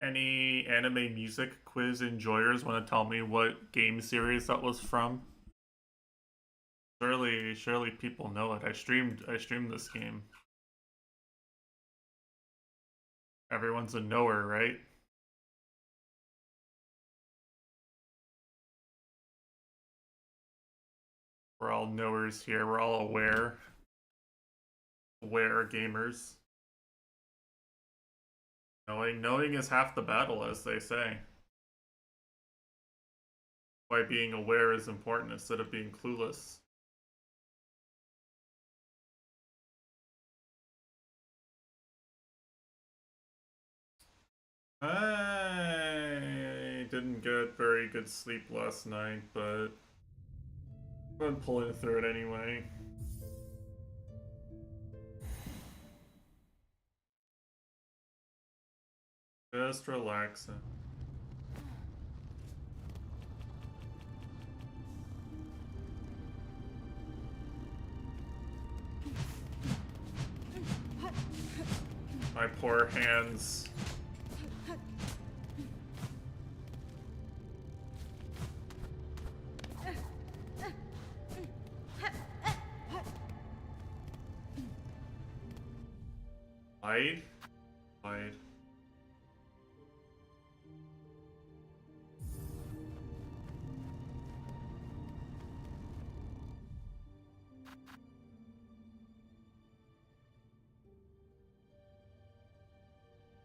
Any anime music quiz enjoyers want to tell me what game series that was from? Surely people know it. I streamed this game. Everyone's a knower, right? We're all knowers here. We're all aware gamers. Knowing is half the battle, as they say. Why being aware is important instead of being clueless. I didn't get very good sleep last night, but I'm pulling through it anyway. Just relaxing. My poor hands. Light? Light.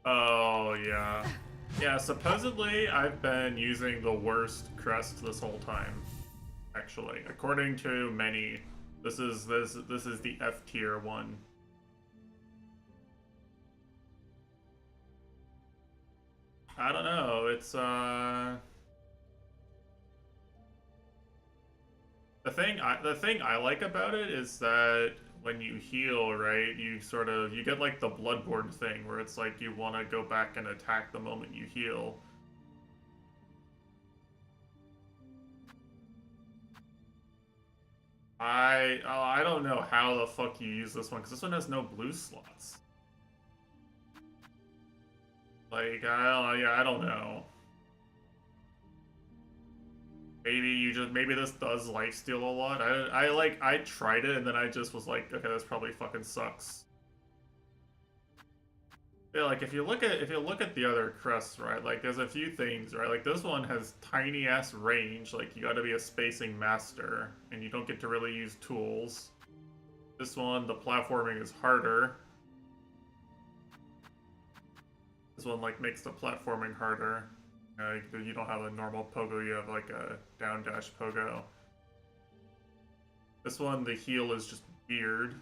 Oh, yeah. Yeah, supposedly I've been using the worst crest this whole time. Actually, according to many, this is the F tier one. I don't know. It's the thing I like about it is that when you heal, right, you get like the Bloodborne thing where it's like you want to go back and attack the moment you heal. I don't know how the fuck you use this one because this one has no blue slots. Like I don't know. Maybe this does lifesteal a lot. I tried it and then I just was like, okay, this probably fucking sucks. Yeah, like if you look at the other crests, right? Like there's a few things, right? Like this one has tiny ass range, like you gotta be a spacing master, and you don't get to really use tools. This one, the platforming is harder. This one like makes the platforming harder. You don't have a normal pogo, you have like a down dash pogo. This one, the heal is just weird.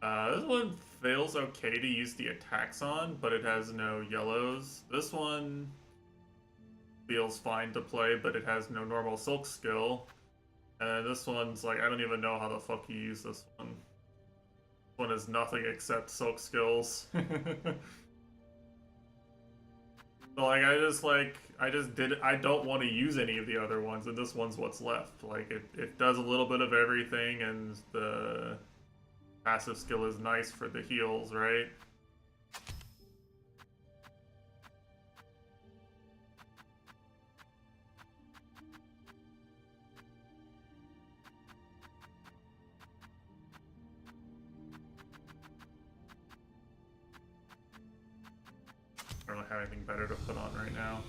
This one feels okay to use the attacks on, but it has no yellows. This one feels fine to play, but it has no normal silk skill. And this one's like, I don't even know how the fuck you use this one. This one has nothing except silk skills. So like I don't want to use any of the other ones, and this one's what's left. Like it does a little bit of everything, and the passive skill is nice for the heals, right? I don't have anything better to put on right now.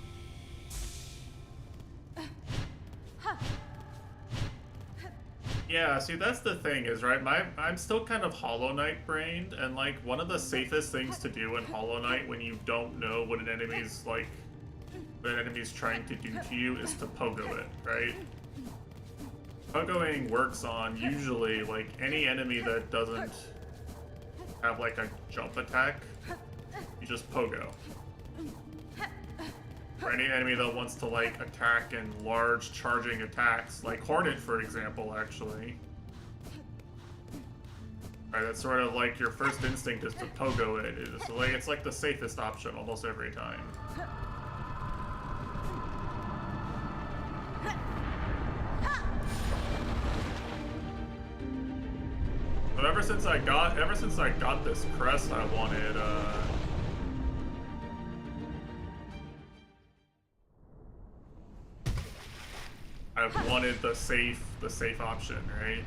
Yeah, see, that's the thing is, right, I'm still kind of Hollow Knight brained, and like one of the safest things to do in Hollow Knight when you don't know what an enemy's trying to do to you is to pogo it, right? Pogoing works on usually like any enemy that doesn't have like a jump attack, you just pogo. For any enemy that wants to like attack in large charging attacks, like Hornet for example, actually. Right, that's sort of like your first instinct is to pogo it. It's like the safest option almost every time. But ever since I got this crest, I wanted have wanted the safe option, right?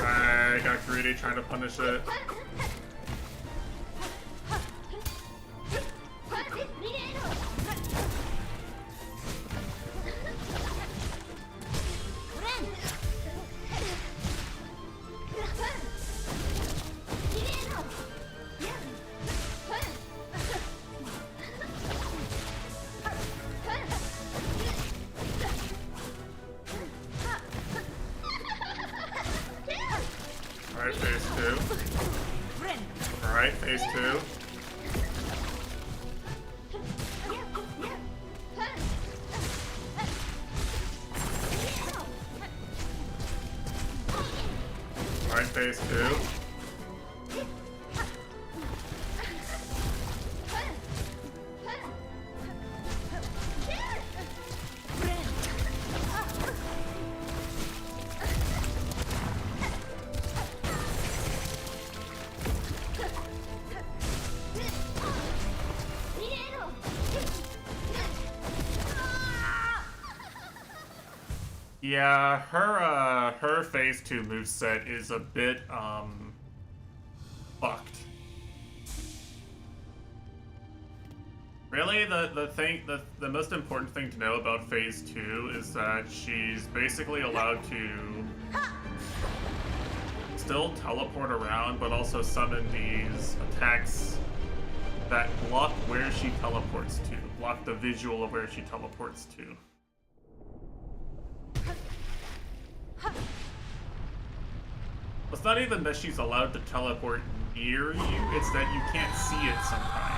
I got greedy trying to punish it. Alright, phase 2. Alright, phase 2. Alright, phase 2. Yeah, her phase 2 moveset is a bit fucked. Really, the most important thing to know about phase 2 is that she's basically allowed to still teleport around, but also summon these attacks that block where she teleports to, block the visual of where she teleports to. It's not even that she's allowed to teleport near you, it's that you can't see it sometimes.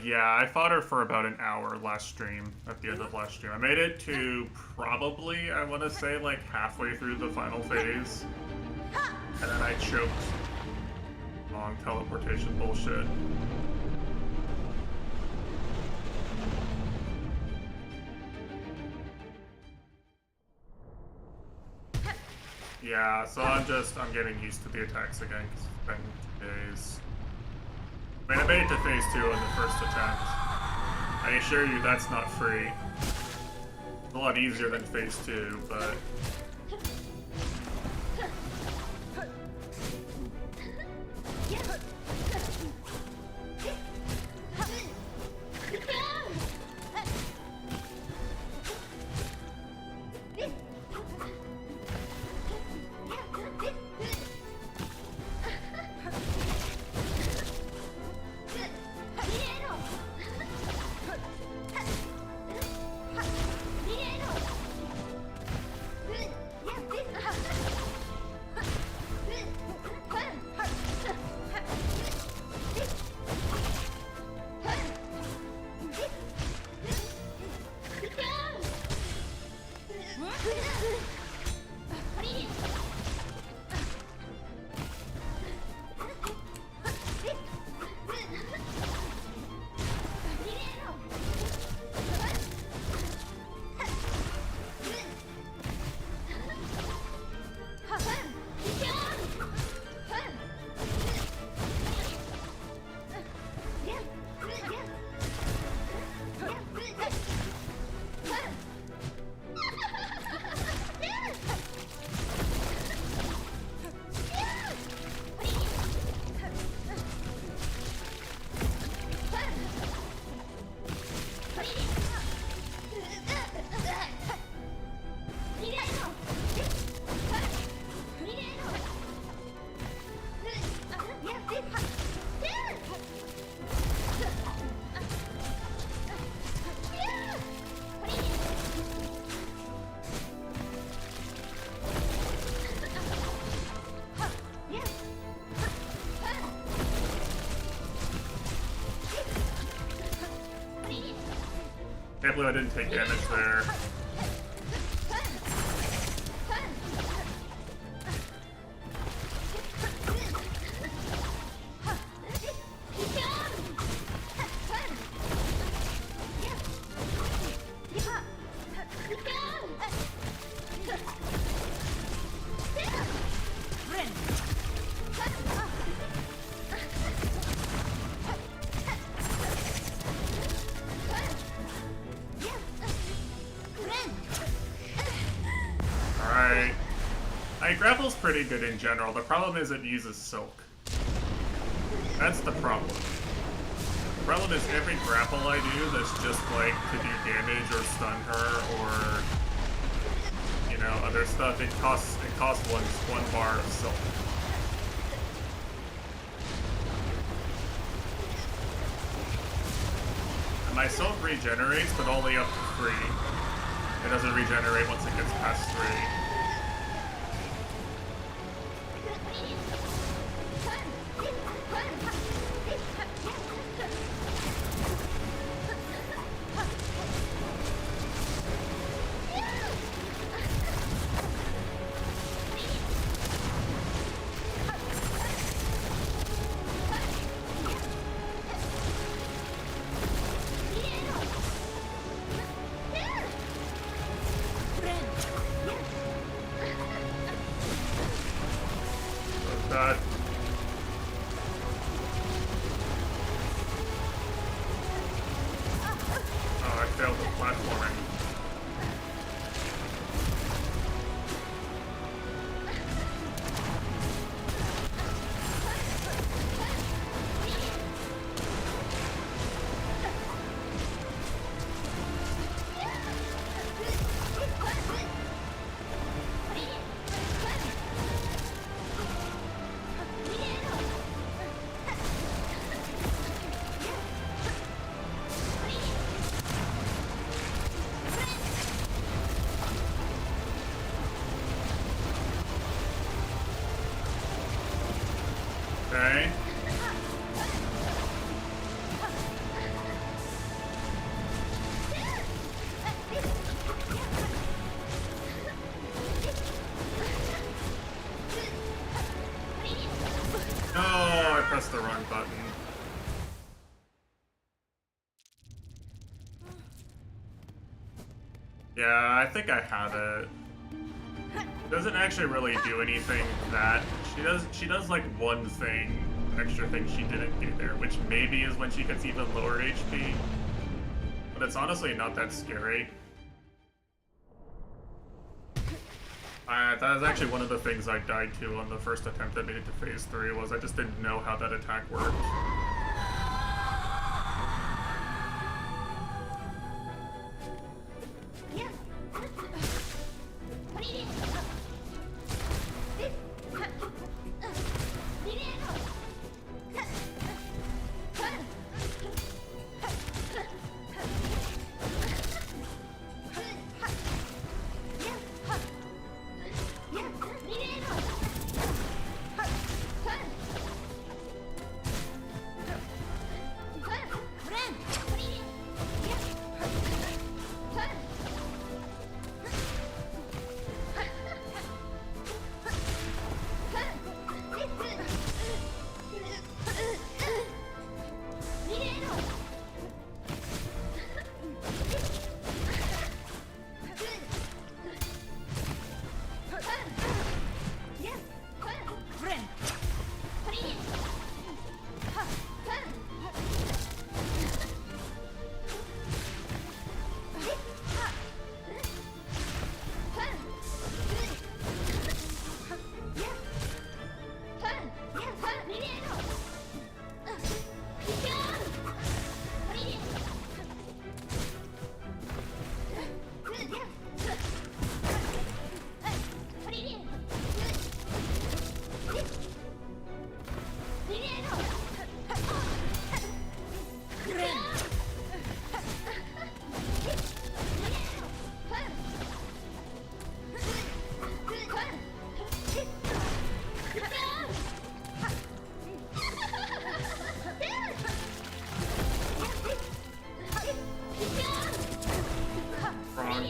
Yeah, I fought her for about an hour last stream, at the end of last stream. I made it to probably, I want to say, like halfway through the final phase. And then I choked on teleportation bullshit. Yeah, so I'm getting used to the attacks again, because it's been 2 days. I mean, I made it to phase 2 in the first attempt. I assure you that's not free. It's a lot easier than phase 2, but... Can't believe I didn't take damage there. Grapple's pretty good in general. The problem is it uses Silk. That's the problem. The problem is every grapple I do that's just like to do damage or stun her or, you know, other stuff, it costs one bar of Silk. And my Silk regenerates, but only up to 3. It doesn't regenerate once it gets past 3. Okay. No, I pressed the wrong button. Yeah, I think I have it. Doesn't actually really do anything that she does like one thing, extra thing she didn't do there, which maybe is when she gets even lower HP. But it's honestly not that scary. That was actually one of the things I died to on the first attempt I made it to phase 3 was I just didn't know how that attack worked.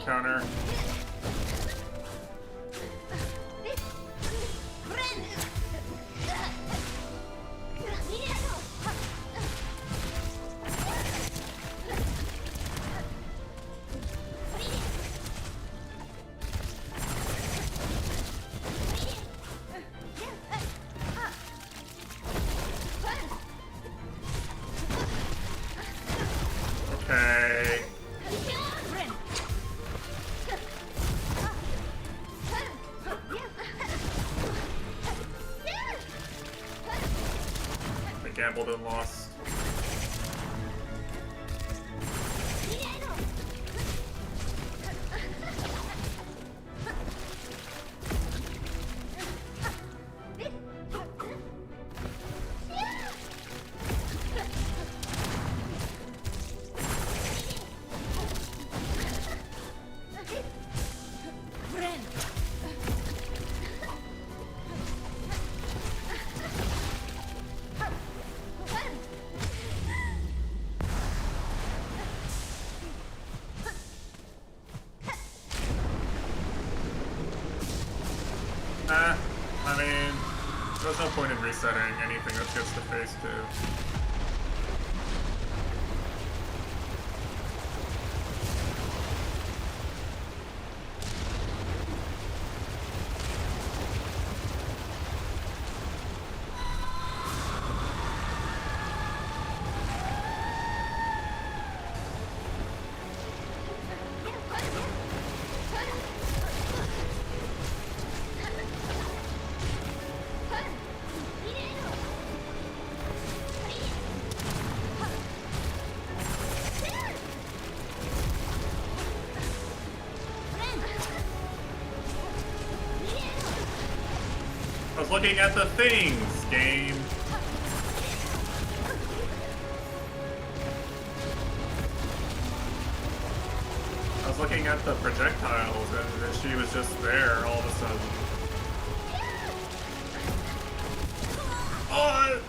counter. Okay. I gambled and lost. I mean, there's no point in resetting anything that gets to phase 2. I was looking at the things, game. I was looking at the projectiles and she was just there all of a sudden. Oh!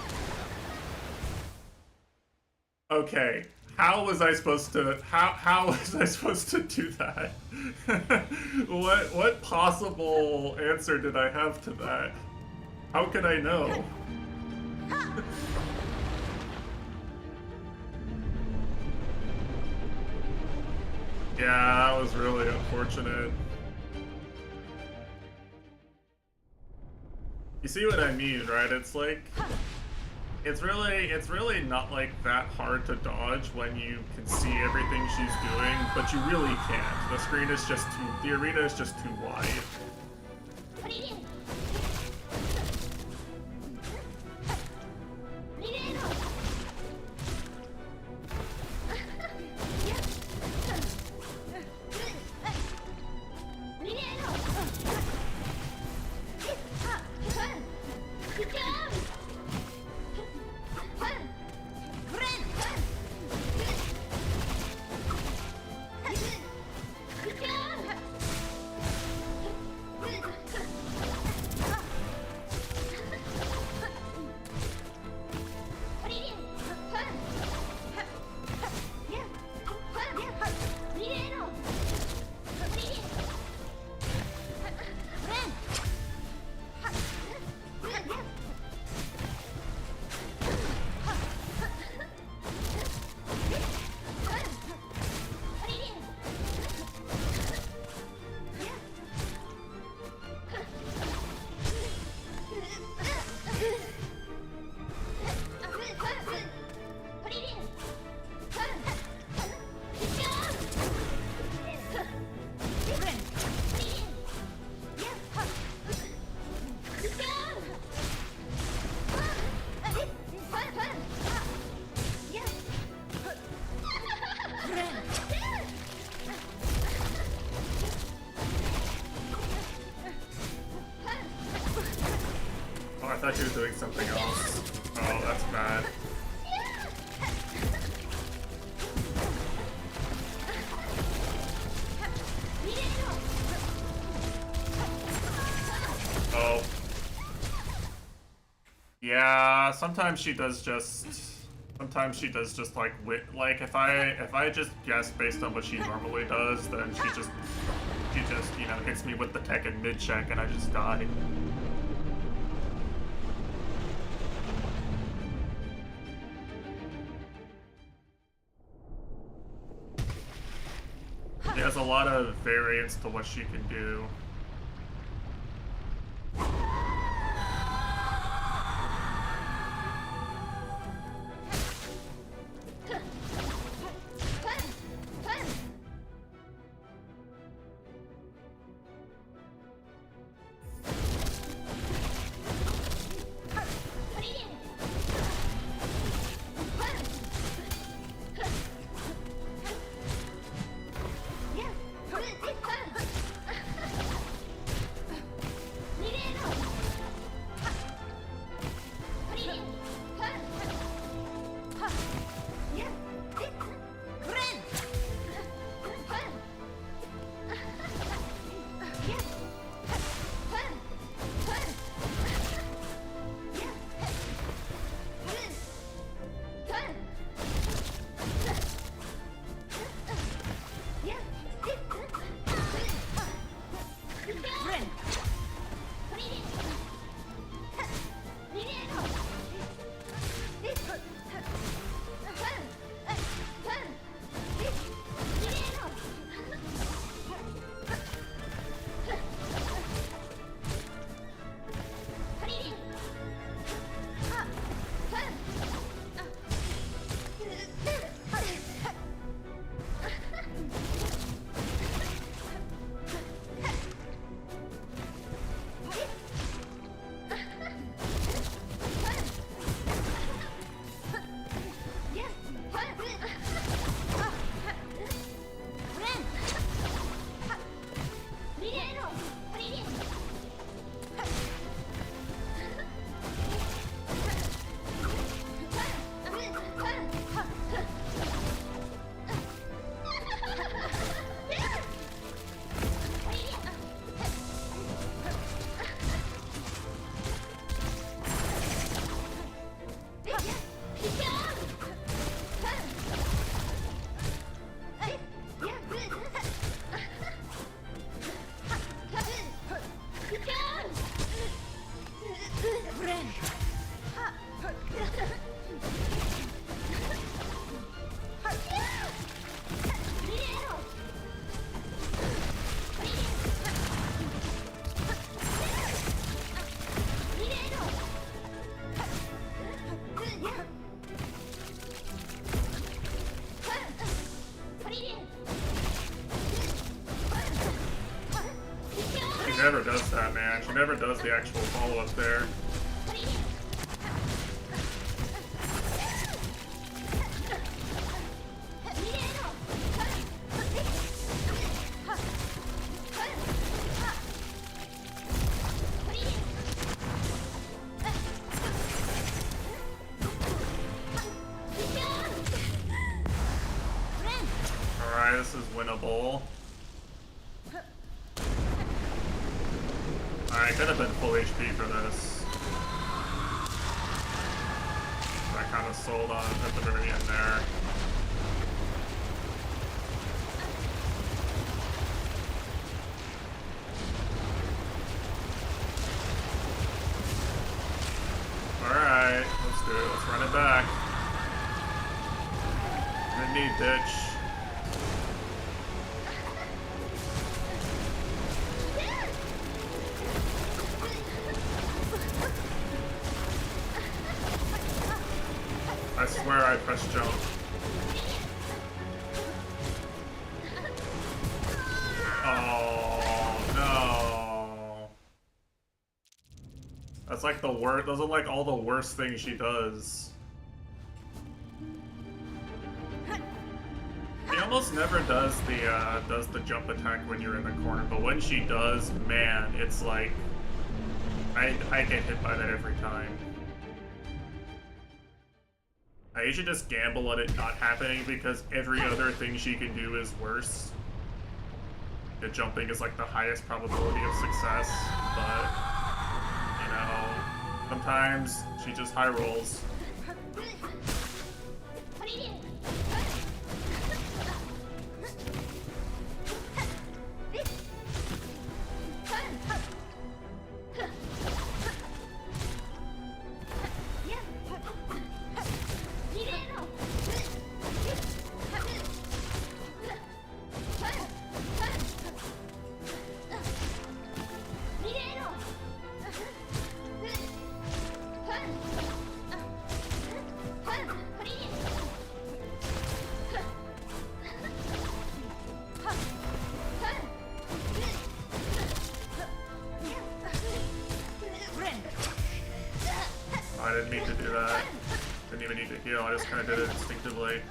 Okay. How was I supposed to how was I supposed to do that? What possible answer did I have to that? How could I know? Yeah, that was really unfortunate. You see what I mean, right? It's like it's really not like that hard to dodge when you can see everything she's doing, but you really can't. The screen is just the arena is just too wide. I thought she was doing something else. Oh, that's bad. Oh. Yeah, sometimes she does just Sometimes she does just like like if I just guess based on what she normally does, then she just you know hits me with the tech in mid check and I just die. She has a lot of variance to what she can do. She never does that, man. She never does the actual follow-up there. Alright, this is winnable. I could have been full HP for this. I kind of sold on at the very end there. Alright, let's do it. Let's run it back. Good knee ditch. I swear I pressed jump. Oh no. That's like the worst. Those are like all the worst things she does. She almost never does the jump attack when you're in the corner, but when she does, man, it's like I get hit by that every time. I should just gamble on it not happening because every other thing she can do is worse. The jumping is like the highest probability of success, but you know, sometimes she just high rolls. I didn't mean to do that. Didn't even need to heal, I just kind of did it instinctively.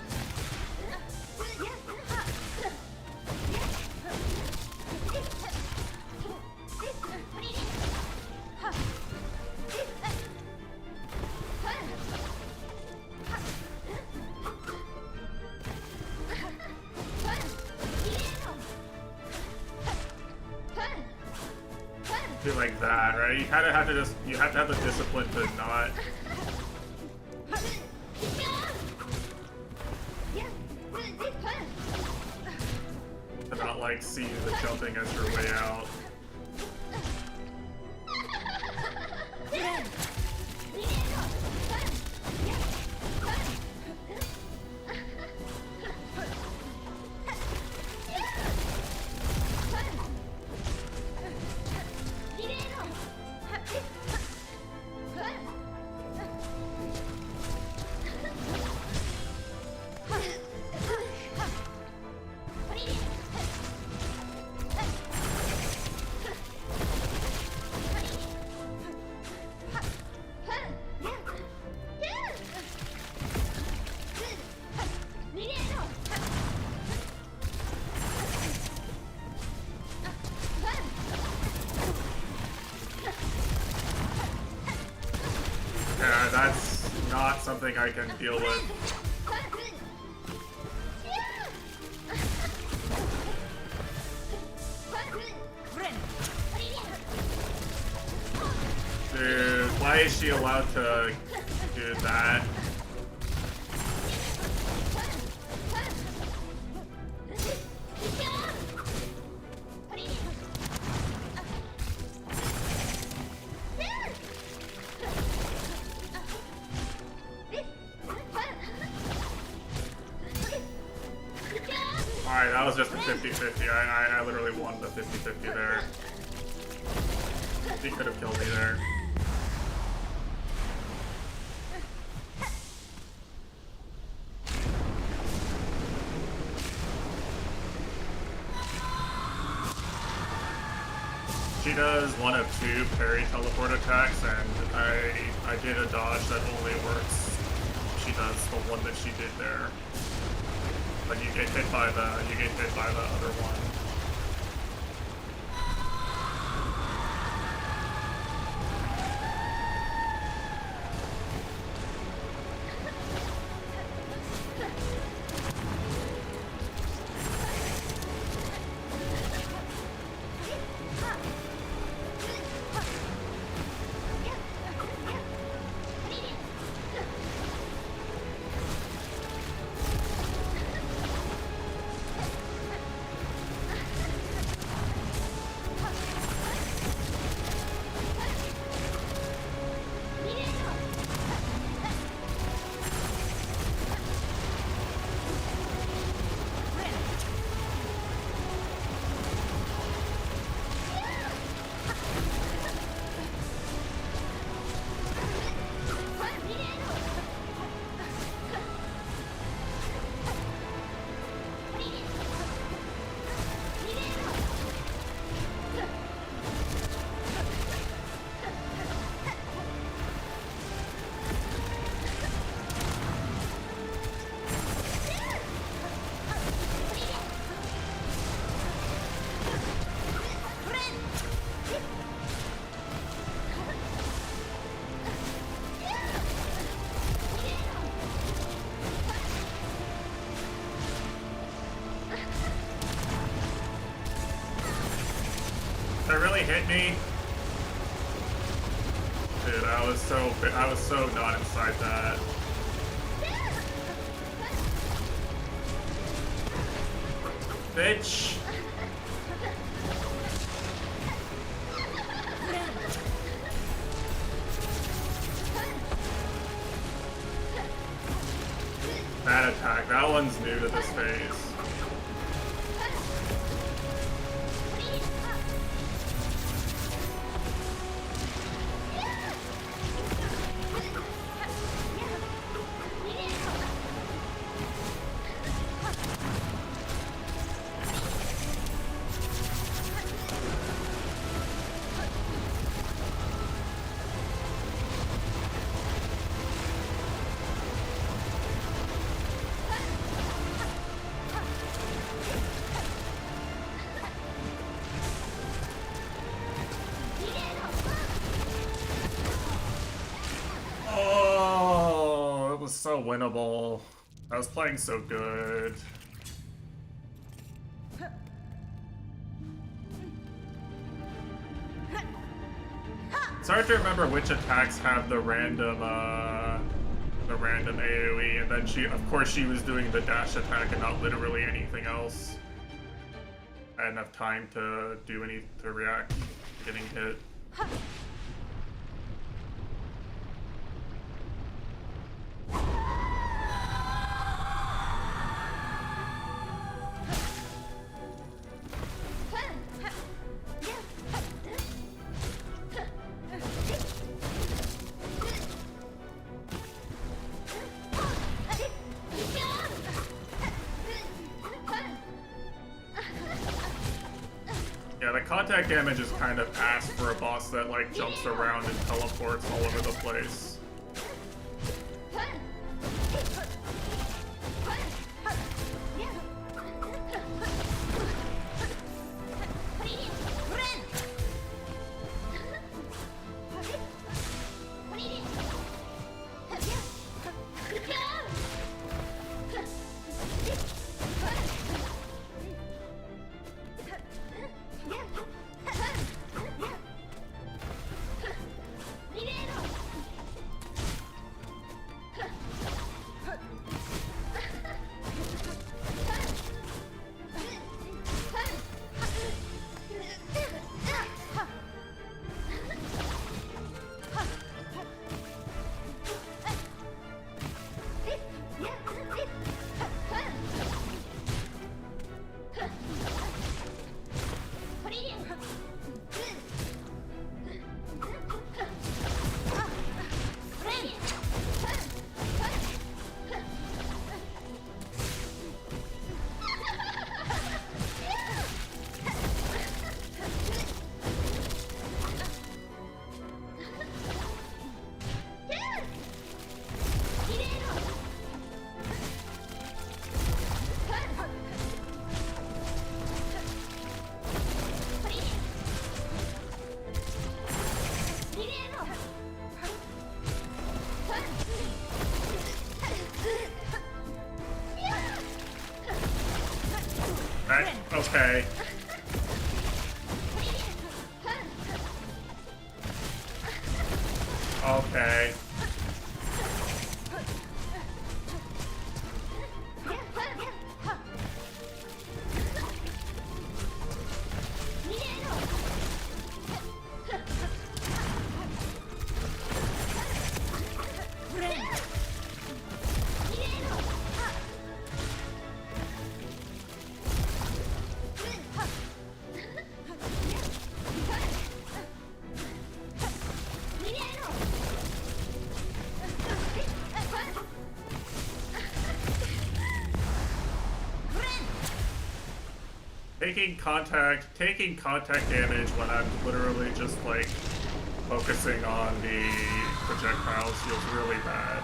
Like that, right? You kind of have to you have to have the discipline to not. To not like see the jumping as your way out. Yeah, that's not something I can deal with. Dude, why is she allowed to do that? Alright, that was just a 50-50. I literally won the 50-50 there. He could have killed me there. She does one of two parry teleport attacks, and I did a dodge that only works. She does the one that she did there. But you get hit by the other one. That really hit me. Dude, I was so not inside that. Bitch. That attack, that one's new to this phase. so winnable. I was playing so good. It's hard to remember which attacks have the random AoE, and then of course she was doing the dash attack and not literally anything else. I had enough time to react to getting hit. Yeah, the contact damage is kind of ass for a boss that like jumps around and teleports all over the place. Okay. Okay. Taking contact damage when I'm literally just like focusing on the projectiles feels really bad.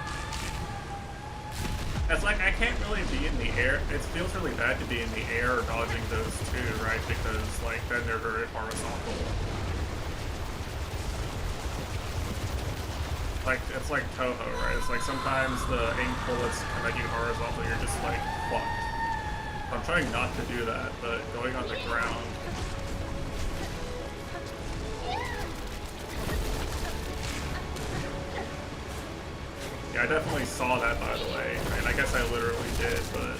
It's like I can't really be in the air. It feels really bad to be in the air dodging those too, right? Because like then they're very horizontal. Like it's like Toho, right? It's like sometimes the aim bullets come at you horizontal, you're just like fucked. I'm trying not to do that, but going on the ground. Yeah, I definitely saw that, by the way. I mean, I guess I literally did, but...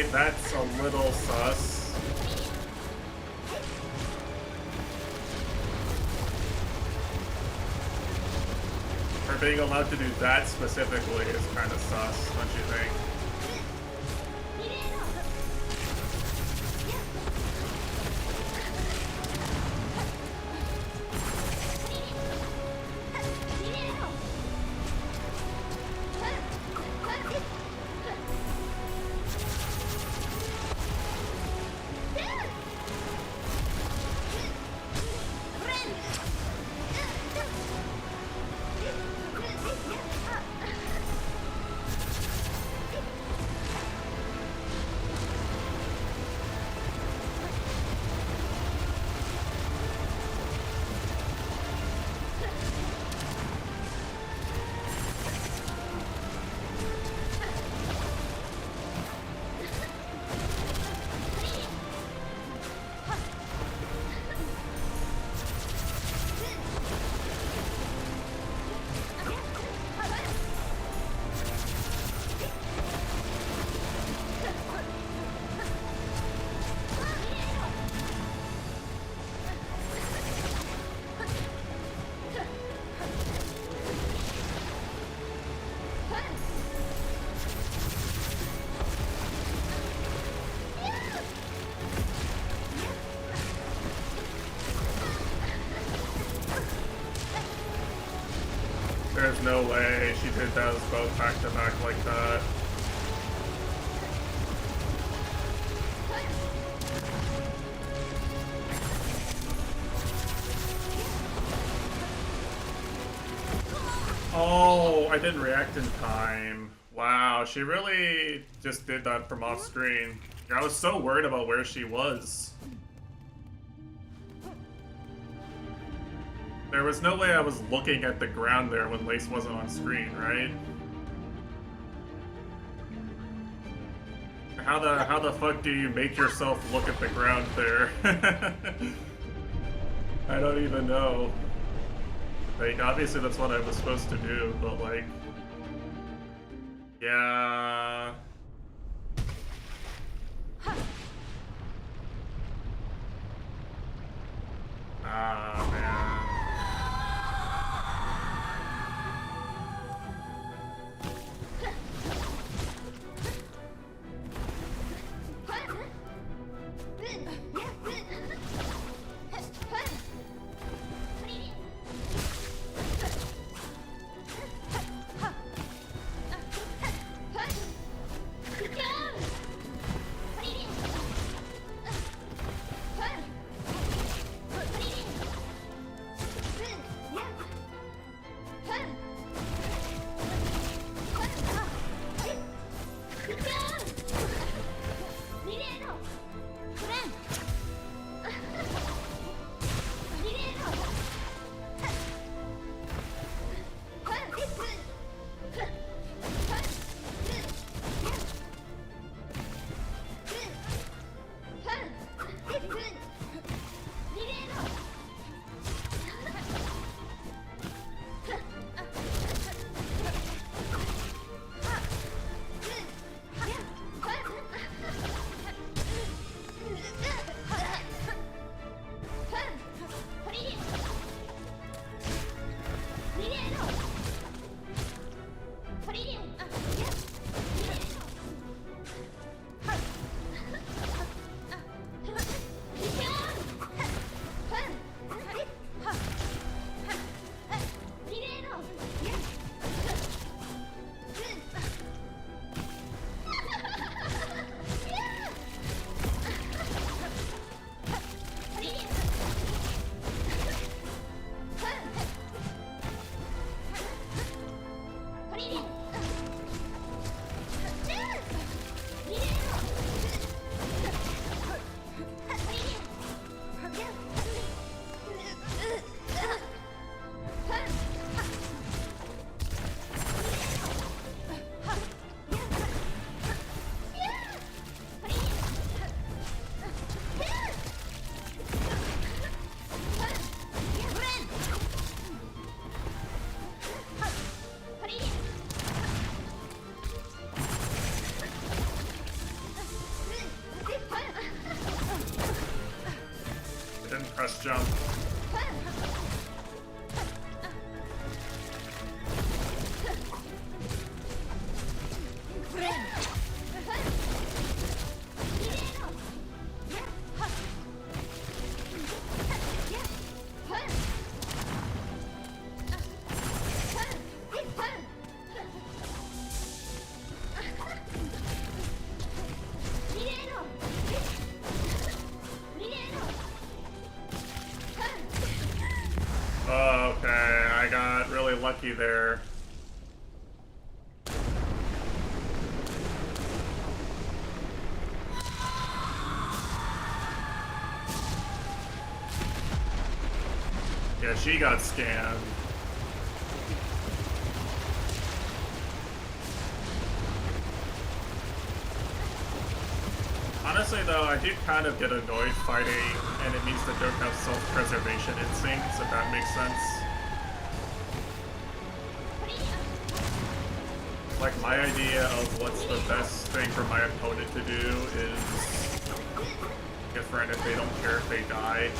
Okay, that's a little sus. Her being allowed to do that specifically is kind of sus, don't you think? There's no way she did those both back to back like that. Oh, I didn't react in time. Wow, she really just did that from off screen. I was so worried about where she was. There was no way I was looking at the ground there when Lace wasn't on screen, right? How the fuck do you make yourself look at the ground there? I don't even know. Like, obviously that's what I was supposed to do, but like... Yeah... Ah, man. press jump. Okay, I got really lucky there. Yeah, she got scanned. Honestly though, I do kind of get annoyed fighting enemies that don't have self-preservation instincts, if that makes sense. Like, my idea of what's the best thing for my opponent to do is different if they don't care if they die.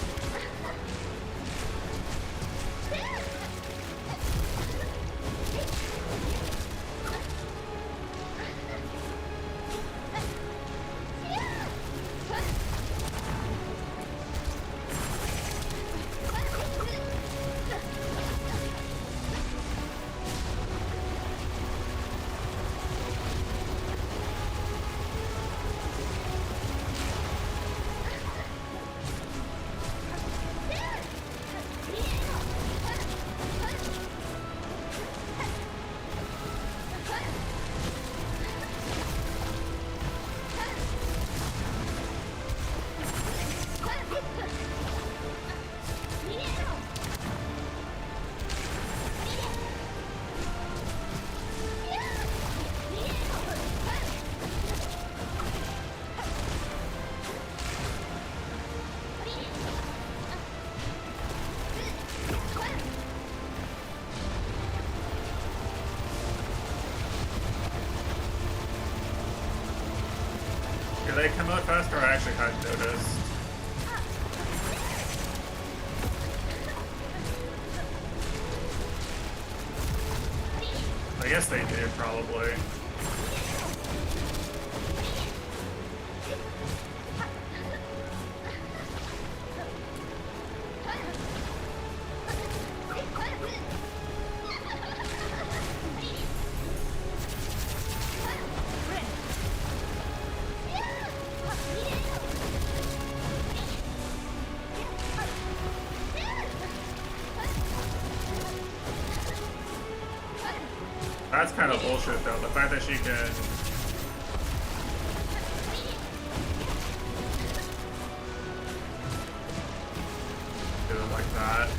Do they come out faster? I actually hadn't noticed. I guess they do, probably. That's kind of bullshit, though. The fact that she can do it like that.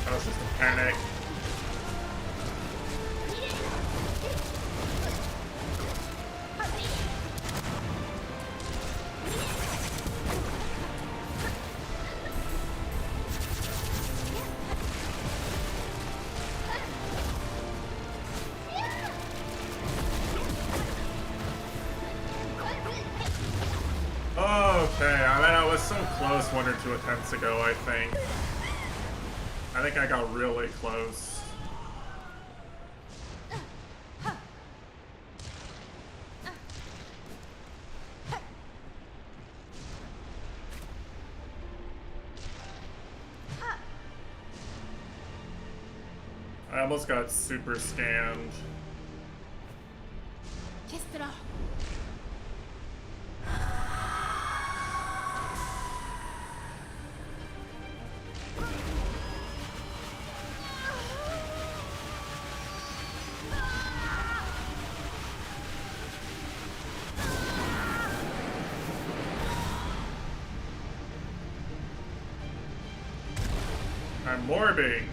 That was just a panic. so close 1 or 2 attempts ago, I think. I think I got really close. I almost got super scanned. I'm morbing.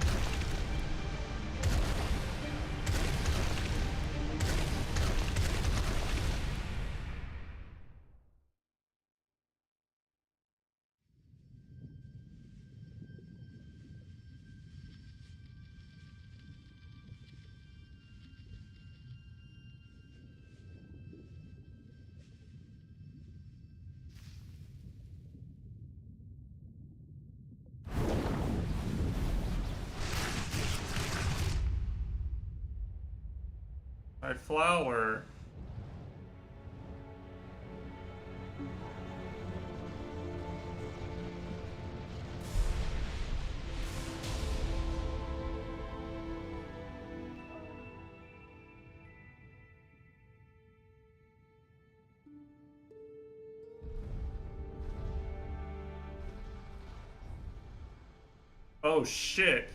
My flower. Oh shit.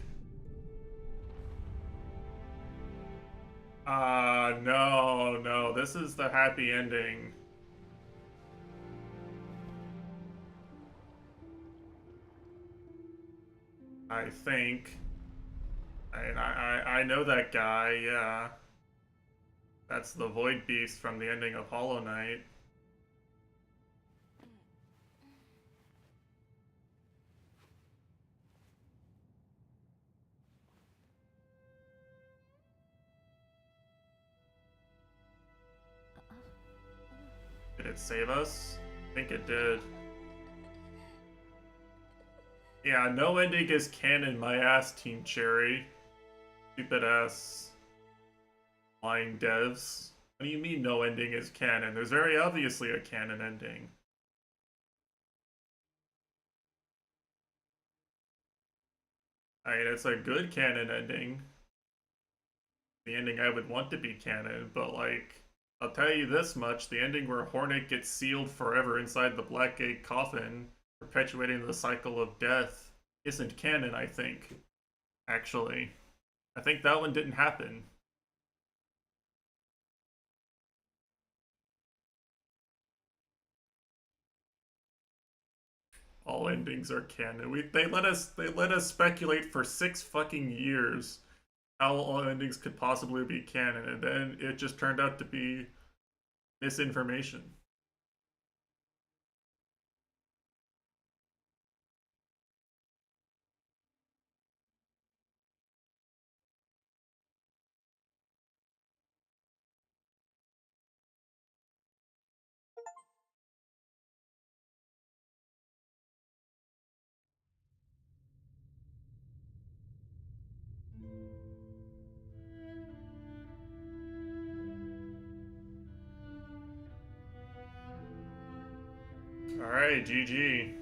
No, this is the happy ending. I think. I know that guy, yeah. That's the Void Beast from the ending of Hollow Knight. Did it save us? I think it did. Yeah, no ending is canon, my ass, Team Cherry. Stupid ass lying devs. What do you mean no ending is canon? There's very obviously a canon ending. I mean, it's a good canon ending. The ending I would want to be canon, but like, I'll tell you this much, the ending where Hornet gets sealed forever inside the Blackgate coffin, perpetuating the cycle of death, isn't canon, I think. Actually. I think that one didn't happen. All endings are canon. They let us speculate for 6 fucking years how all endings could possibly be canon, and then it just turned out to be misinformation. Alright, GG.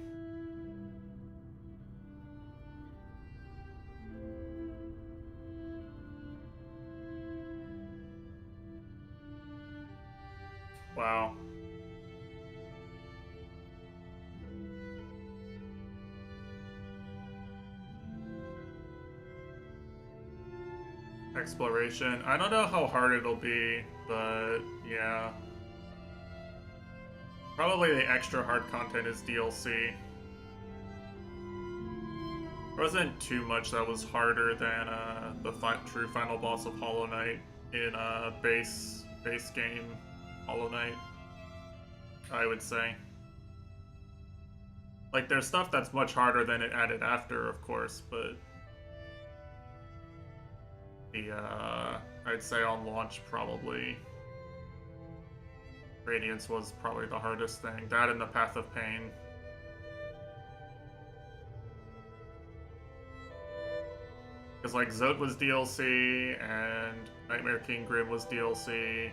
Wow. Exploration. I don't know how hard it'll be, but yeah. Probably the extra hard content is DLC. There wasn't too much that was harder than the true final boss of Hollow Knight in base game Hollow Knight, I would say. Like, there's stuff that's much harder than it added after, of course, but the I'd say on launch probably Radiance was probably the hardest thing. That and the Path of Pain. Because like Zod was DLC and Nightmare King Grim was DLC.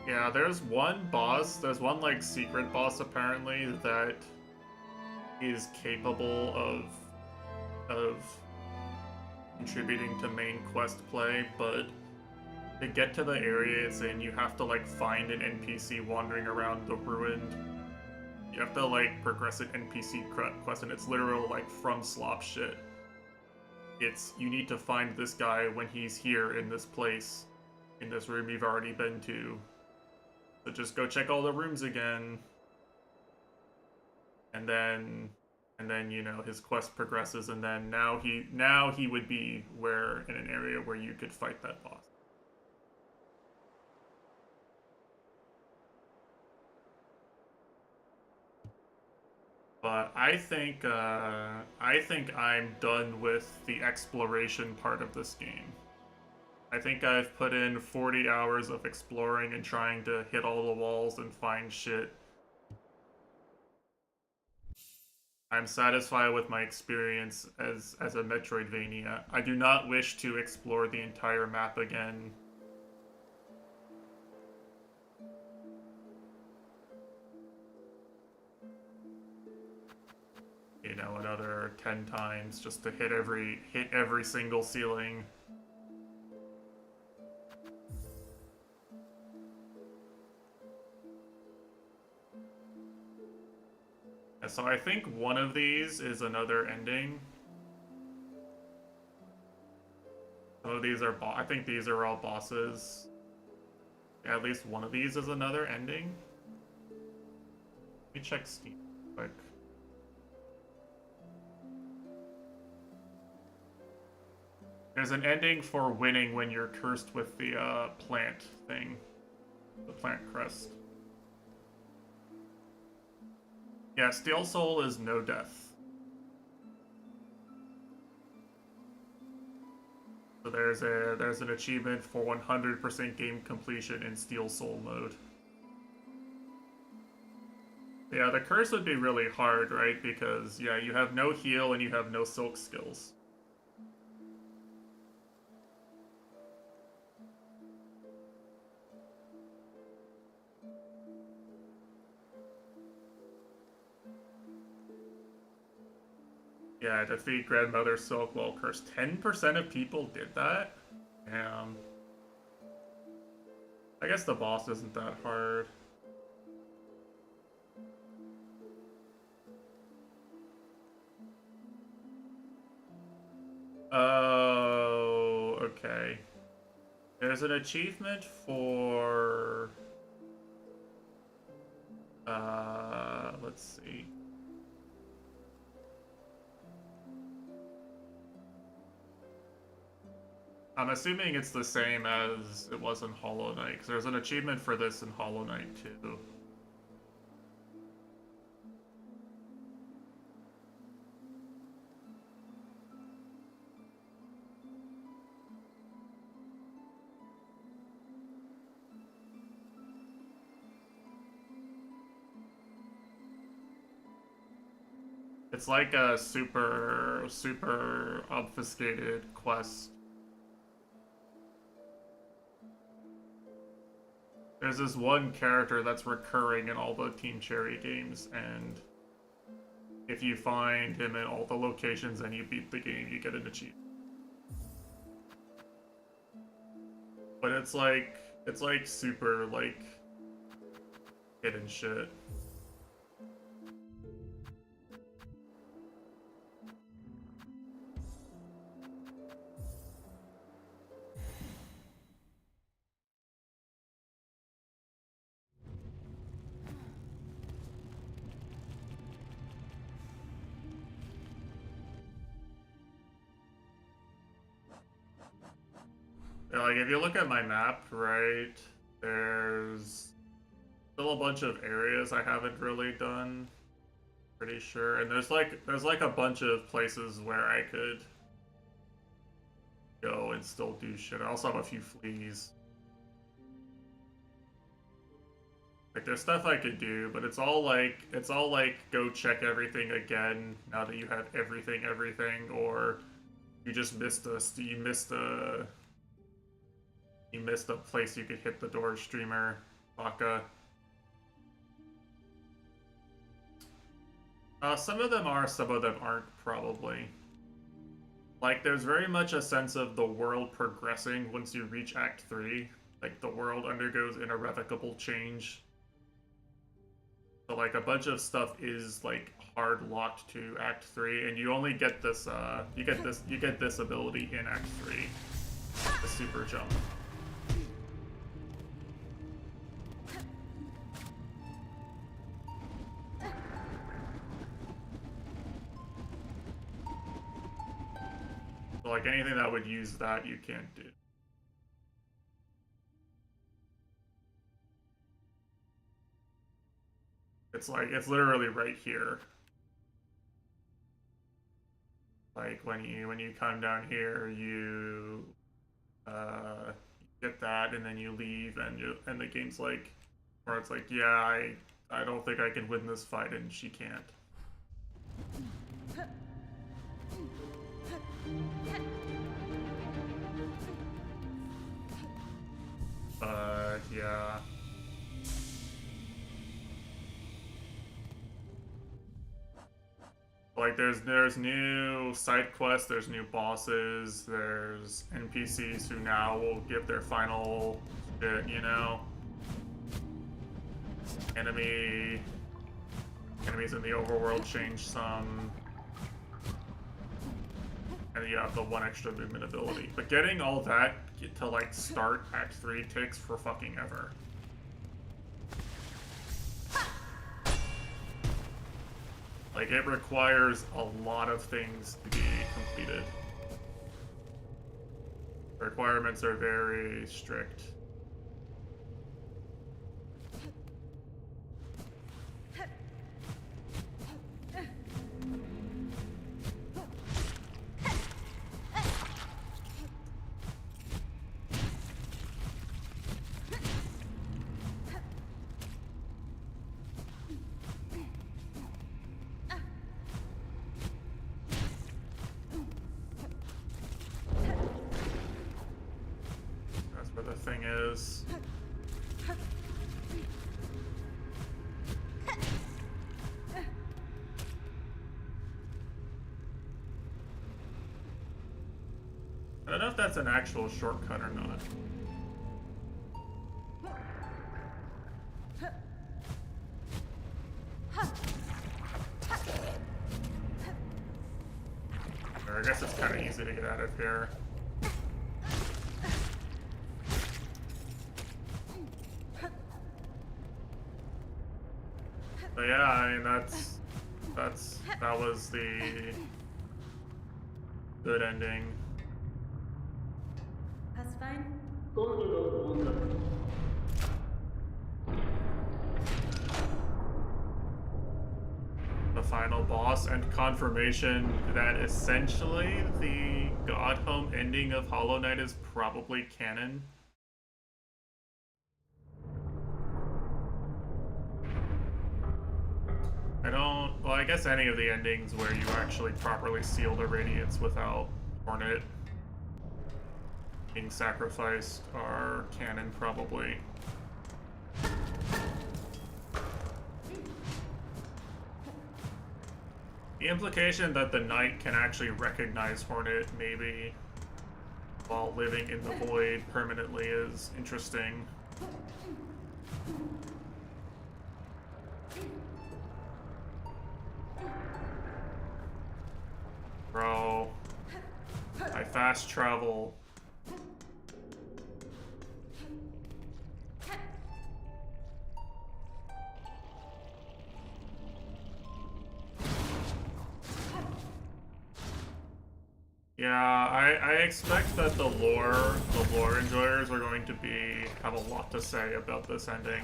Yeah, there's one boss, there's one like secret boss apparently that is capable of contributing to main quest play, but to get to the area it's in, you have to like find an NPC wandering around the ruined. You have to like progress an NPC quest, and it's literal like from slop shit. It's you need to find this guy when he's here in this place, in this room you've already been to. So just go check all the rooms again, and then you know his quest progresses, and then now he would be where in an area where you could fight that boss. But I think I'm done with the exploration part of this game. I think I've put in 40 hours of exploring and trying to hit all the walls and find shit. I'm satisfied with my experience as a Metroidvania. I do not wish to explore the entire map again. You know, another 10 times just to hit every single ceiling. So I think one of these is another ending. Some of these are I think these are all bosses. Yeah, at least one of these is another ending. Let me check Steam real quick. There's an ending for winning when you're cursed with the plant thing. The plant crest. Yeah, Steel Soul is no death. So there's an achievement for 100% game completion in Steel Soul mode. Yeah, the curse would be really hard, right? Because yeah, you have no heal and you have no silk skills. Yeah, defeat Grandmother Silk while cursed. 10% of people did that? Damn. I guess the boss isn't that hard. Oh, okay. There's an achievement for... let's see. I'm assuming it's the same as it was in Hollow Knight, because there's an achievement for this in Hollow Knight too. It's like a super obfuscated quest. There's this one character that's recurring in all the Team Cherry games, and if you find him in all the locations and you beat the game, you get an achievement. But it's like super like hidden shit. Like, if you look at my map, right, there's still a bunch of areas I haven't really done. Pretty sure, and there's like a bunch of places where I could go and still do shit. I also have a few fleas. Like there's stuff I could do, but it's all like go check everything again now that you have everything, or you just missed a place you could hit the door streamer, Baka. Some of them are, some of them aren't, probably. Like, there's very much a sense of the world progressing once you reach Act 3. Like, the world undergoes an irrevocable change. So, like, a bunch of stuff is, like, hard locked to Act 3, and you only get this, you get this ability in Act 3. The super jump. So, like, anything that would use that, you can't do. It's like, it's literally right here. Like, when you come down here, you get that, and then you leave, and the game's like, or it's like, yeah, I don't think I can win this fight, and she can't. But yeah. Like there's new side quests, there's new bosses, there's NPCs who now will give their final shit, you know? Enemies in the overworld change some. And you have the one extra movement ability. But getting all that to like start Act 3 takes for fucking ever. Like, it requires a lot of things to be completed. The requirements are very strict. I don't know if that's an actual shortcut or not. Or I guess it's kind of easy to get out of here. But yeah, I mean that was the good ending. That's fine. The final boss and confirmation that essentially the God Home ending of Hollow Knight is probably canon. Well, I guess any of the endings where you actually properly seal the Radiance without Hornet being sacrificed are canon, probably. The implication that the Knight can actually recognize Hornet, maybe, while living in the Void permanently is interesting. Bro, I fast travel. Yeah, I expect that the lore enjoyers are going to have a lot to say about this ending.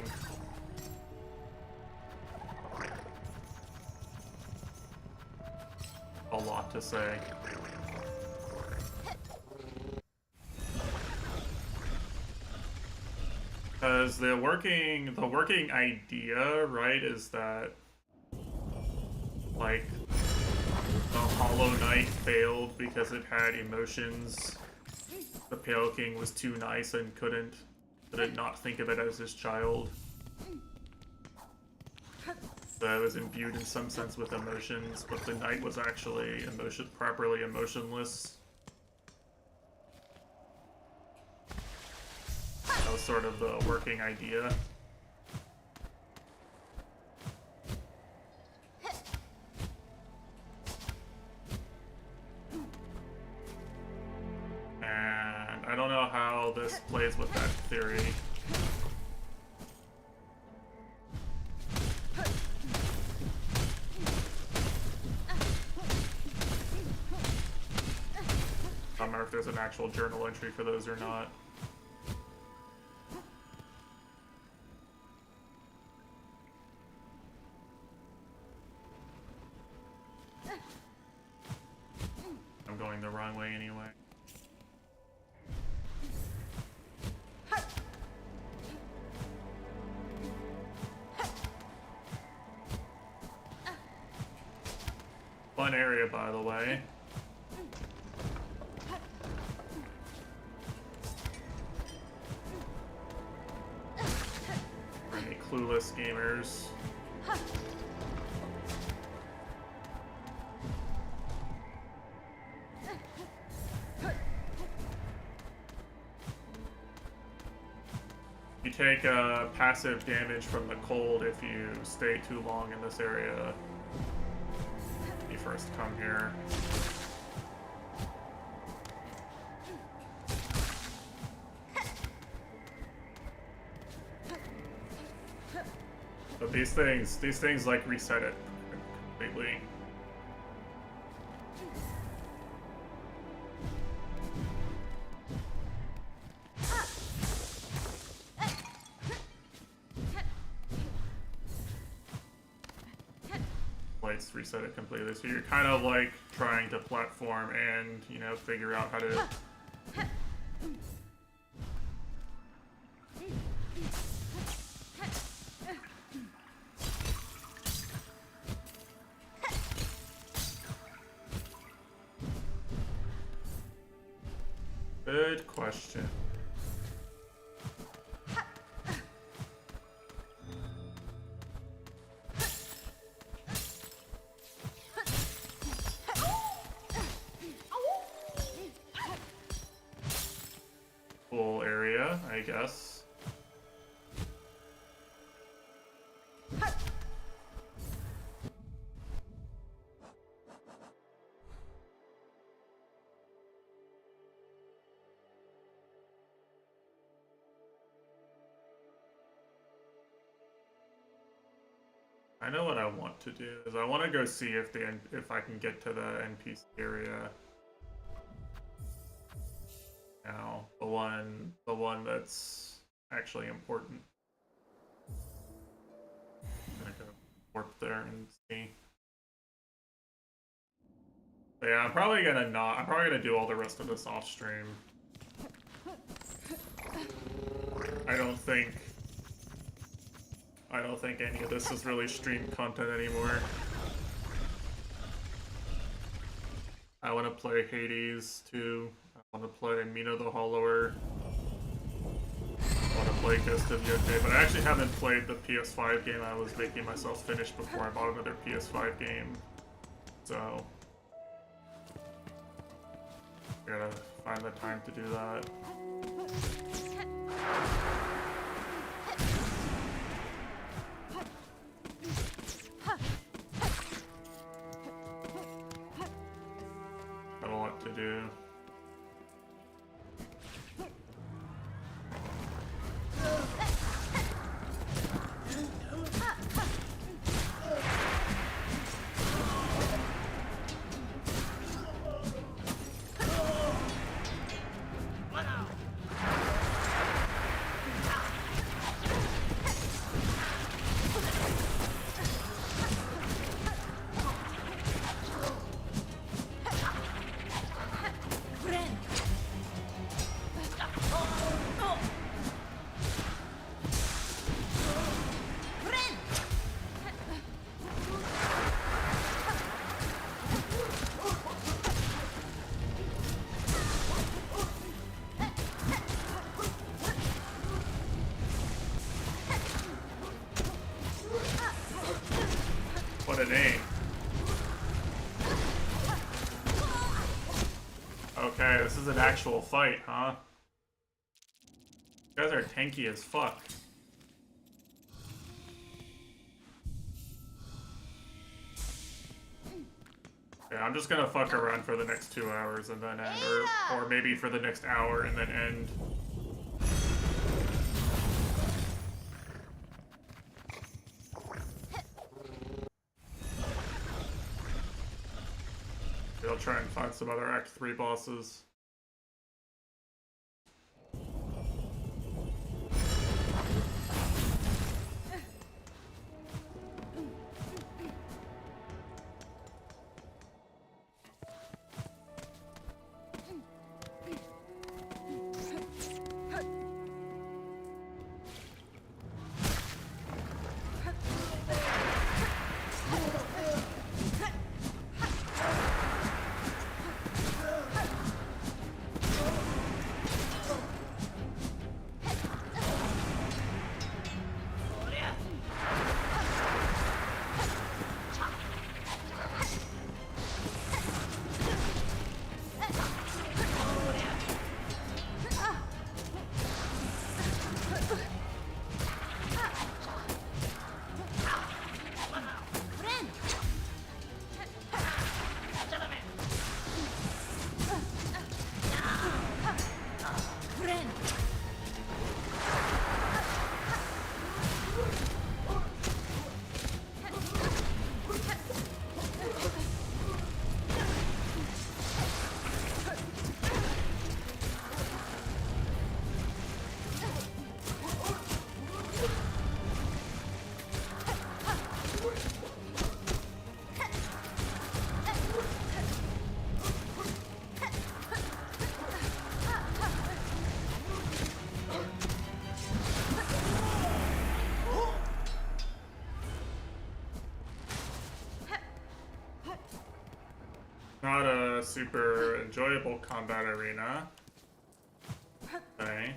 A lot to say. because the working idea, right, is that like the Hollow Knight failed because it had emotions. The Pale King was too nice and couldn't not think of it as his child. So it was imbued in some sense with emotions, but the knight was actually properly emotionless. That was sort of the working idea. And I don't know how this plays with that theory. I don't remember if there's an actual journal entry for those or not. I'm going the wrong way anyway. Fun area, by the way. For any clueless gamers. You take passive damage from the cold if you stay too long in this area. You first come here. But these things like reset it completely. Lights reset it completely. So you're kind of like trying to platform and, you know, figure out how to Good question. Full area, I guess. I know what I want to do is I want to go see if I can get to the NPC area. Now, the one that's actually important. I'm gonna go warp there and see. But yeah, I'm probably gonna do all the rest of this off stream. I don't think any of this is really streamed content anymore. I want to play Hades too. I want to play Mina the Hollower. I want to play Ghost of Yote, but I actually haven't played the PS5 game I was making myself finish before I bought another PS5 game. So I gotta find the time to do that. Got a lot to do. What a name. Okay, this is an actual fight, huh? You guys are tanky as fuck. Yeah, I'm just gonna fuck around for the next 2 hours and then end, or maybe for the next hour and then end. I'll try and find some other Act 3 bosses. Not a super enjoyable combat arena. Okay.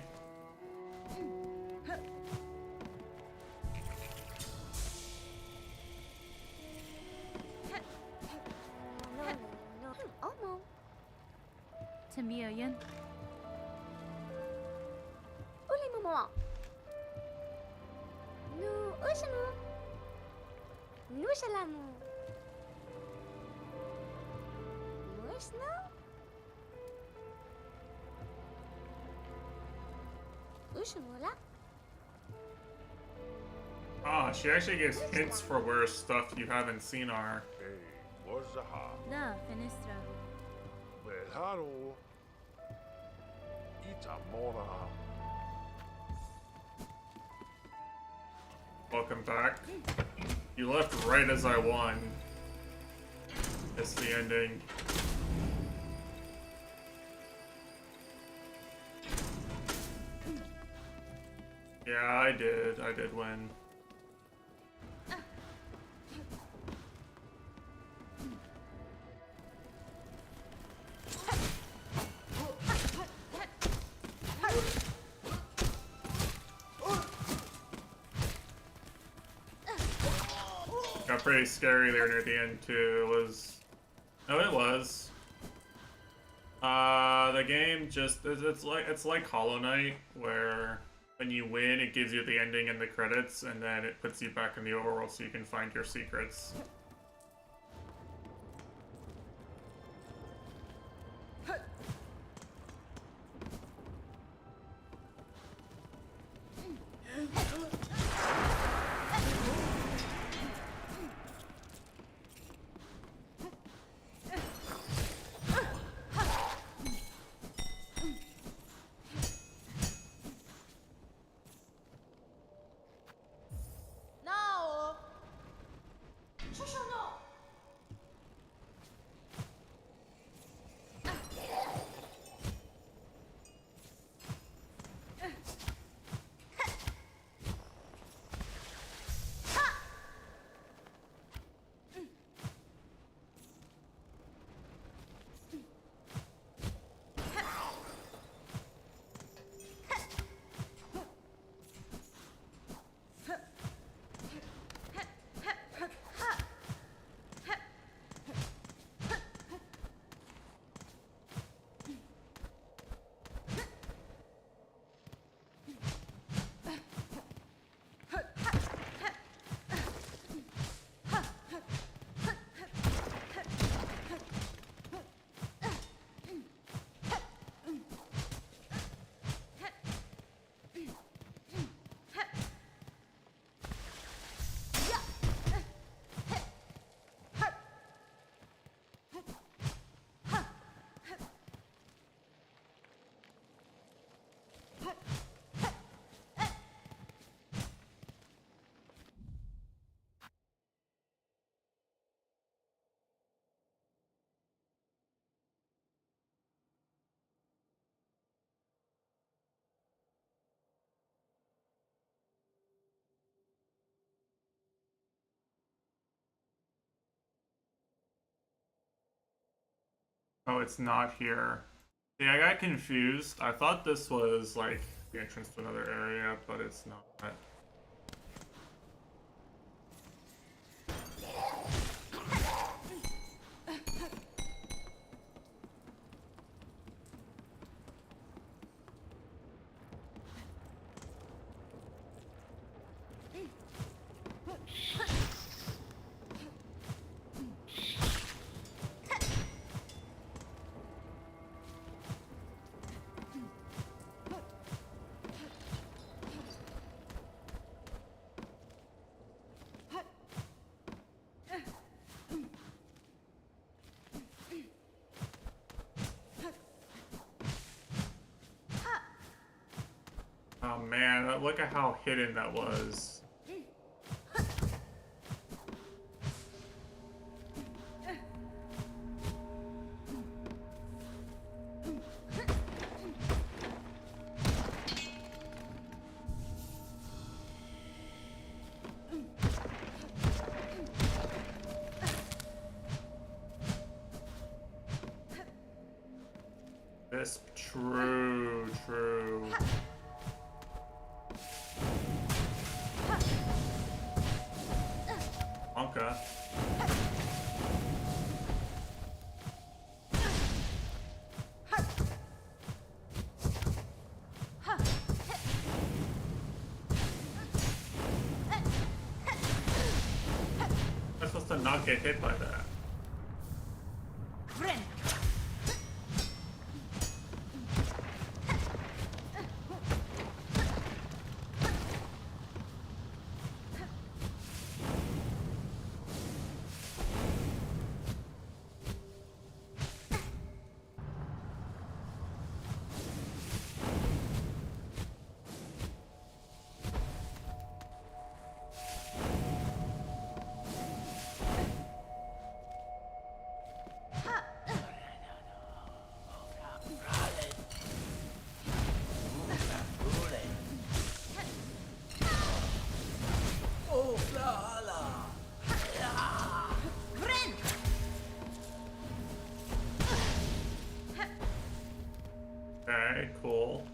Tamiyan. Uli mo. Nu, usano. Nu salamu. Musno. Ushanola. Ah, she actually gives hints for where stuff you haven't seen are. La Finestra. Belharo. Itamora. Welcome back. You left right as I won. It's the ending. Yeah, I did. I did win. Got pretty scary there near the end too. It was... No, it was. The game just... It's like Hollow Knight, where when you win, it gives you the ending and the credits, and then it puts you back in the overworld so you can find your secrets. No. Shushono. Oh, it's not here. Yeah, I got confused. I thought this was like the entrance to another area, but it's not. Oh man, look at how hidden that was. This true. Anka. I'm supposed to not get hit by that. Okay, cool.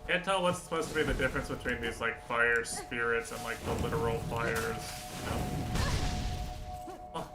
Can't tell what's supposed to be the difference between these like fire spirits and like the literal fires. You know? Fuck.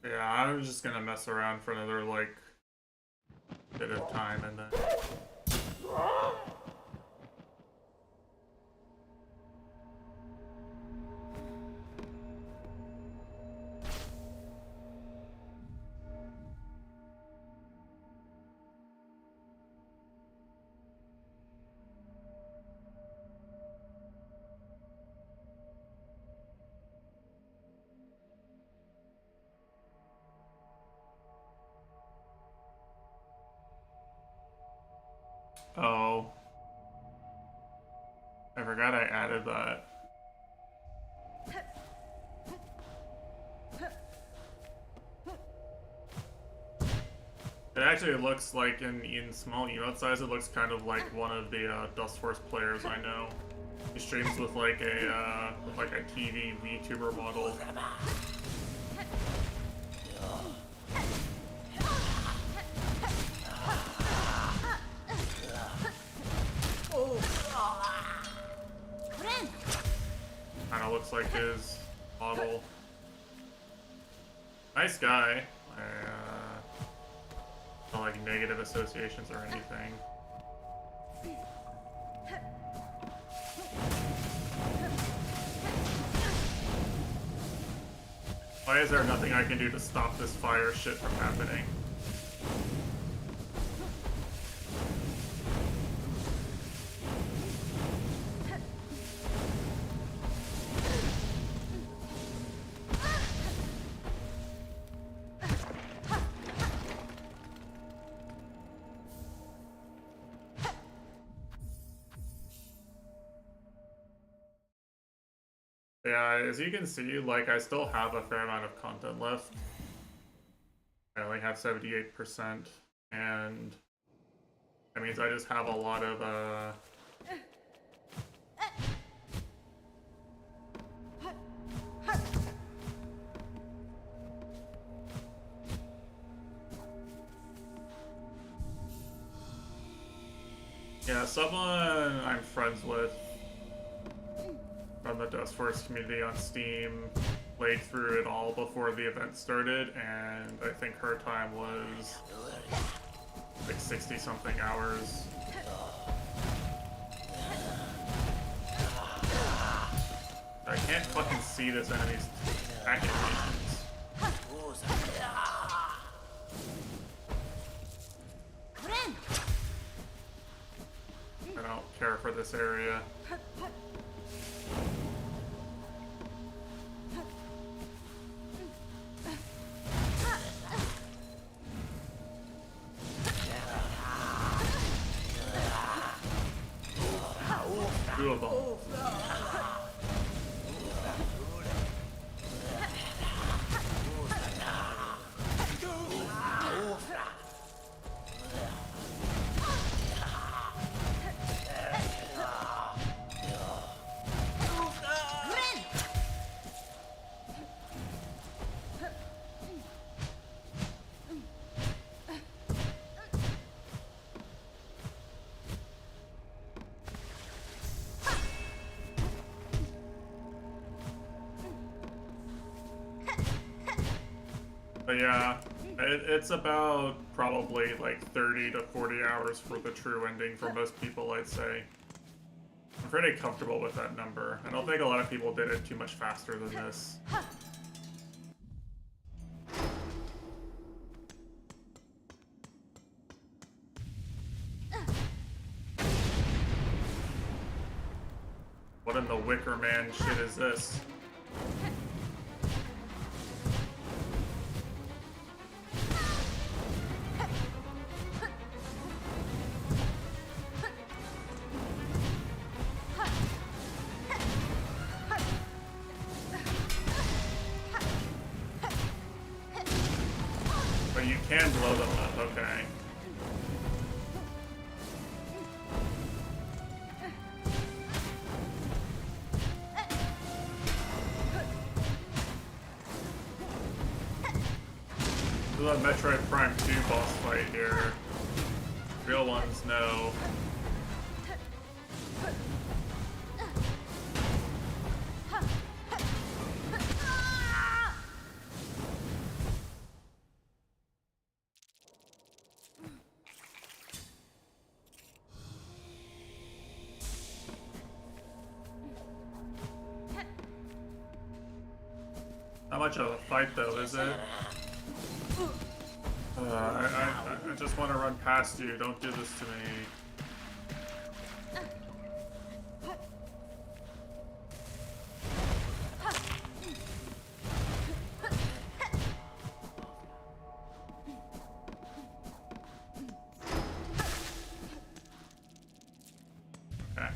Yeah, I was just gonna mess around for another, like, bit of time and then... Oh. I forgot I added that. It actually looks like, in small emote size, it looks kind of like one of the Dust Force players I know. He streams with like a TV VTuber model. Kinda looks like his model. Nice guy. Not like negative associations or anything. Why is there nothing I can do to stop this fire shit from happening? Yeah, as you can see, like, I still have a fair amount of content left. I only have 78%, and that means I just have a lot of, yeah, someone I'm friends with from the Dust Force community on Steam played through it all before the event started, and I think her time was like 60-something hours. I can't fucking see this enemy's activations. I don't care for this area. Doable. But yeah, it's about probably like 30 to 40 hours for the true ending for most people, I'd say. I'm pretty comfortable with that number. I don't think a lot of people did it too much faster than this. What in the Wicker Man shit is this? But you can blow them up, okay. This is a Metroid Prime 2 boss fight here. Real ones know. Not much of a fight though, is it? I just want to run past you. Don't do this to me. Okay.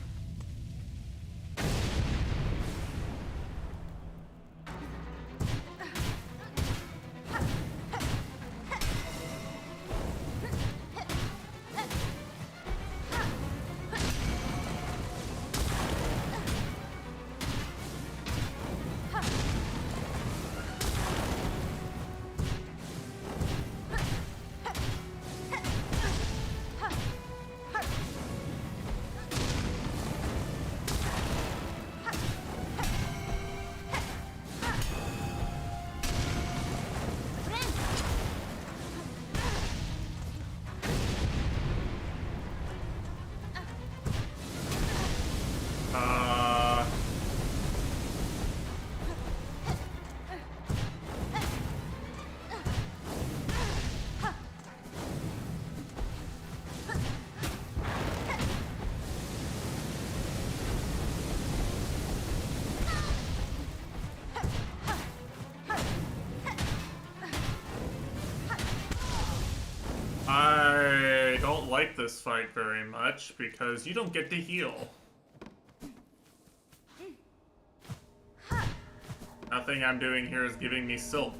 like this fight very much because you don't get to heal. Nothing I'm doing here is giving me silk.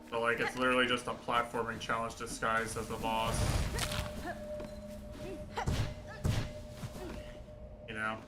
So like it's literally just a platforming challenge disguised as a boss. You know?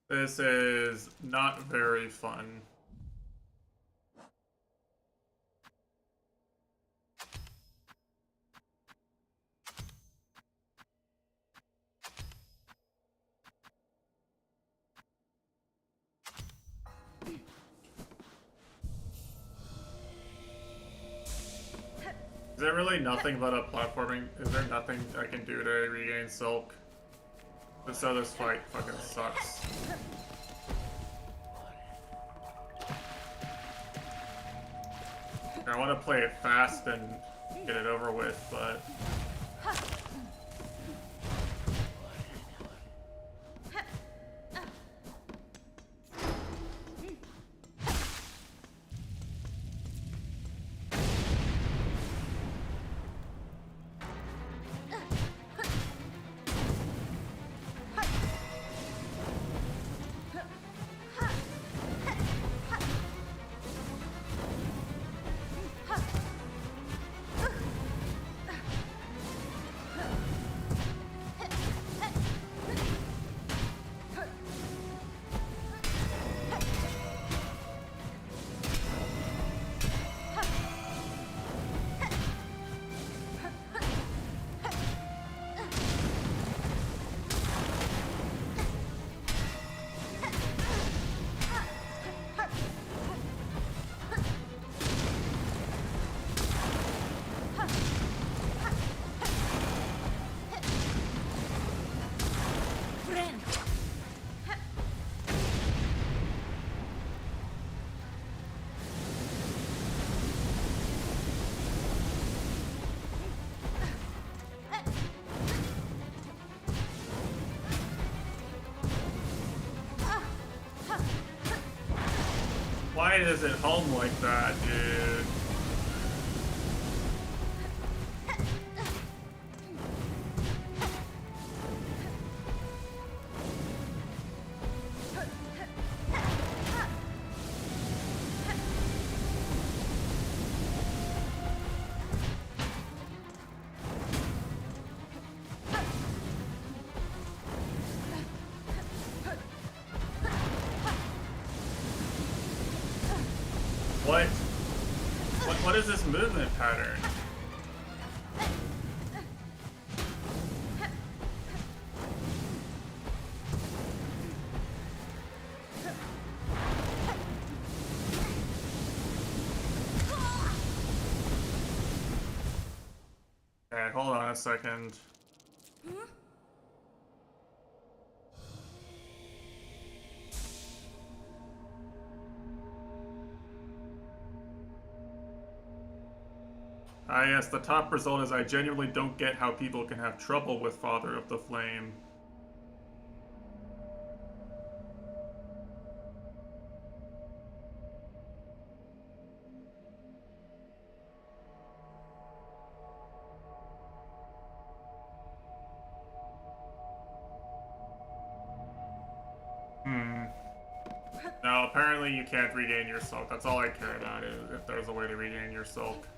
This is not very fun. Is there really nothing but a platforming? Is there nothing I can do to regain silk? So this fight fucking sucks. I want to play it fast and get it over with, but... Why is it home like that, dude? What is this movement pattern? Okay, hold on a second. Ah yes, the top result is I genuinely don't get how people can have trouble with Father of the Flame. No, apparently you can't regain your silk. That's all I care about, is if there's a way to regain your silk.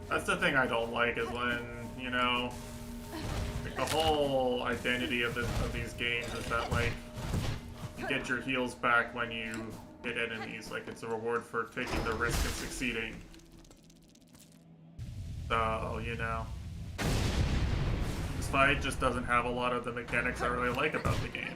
That's the thing I don't like, is when, you know, like the whole identity of these games is that, like, you get your heals back when you hit enemies. Like, it's a reward for taking the risk of succeeding. So, you know. This fight just doesn't have a lot of the mechanics I really like about the game.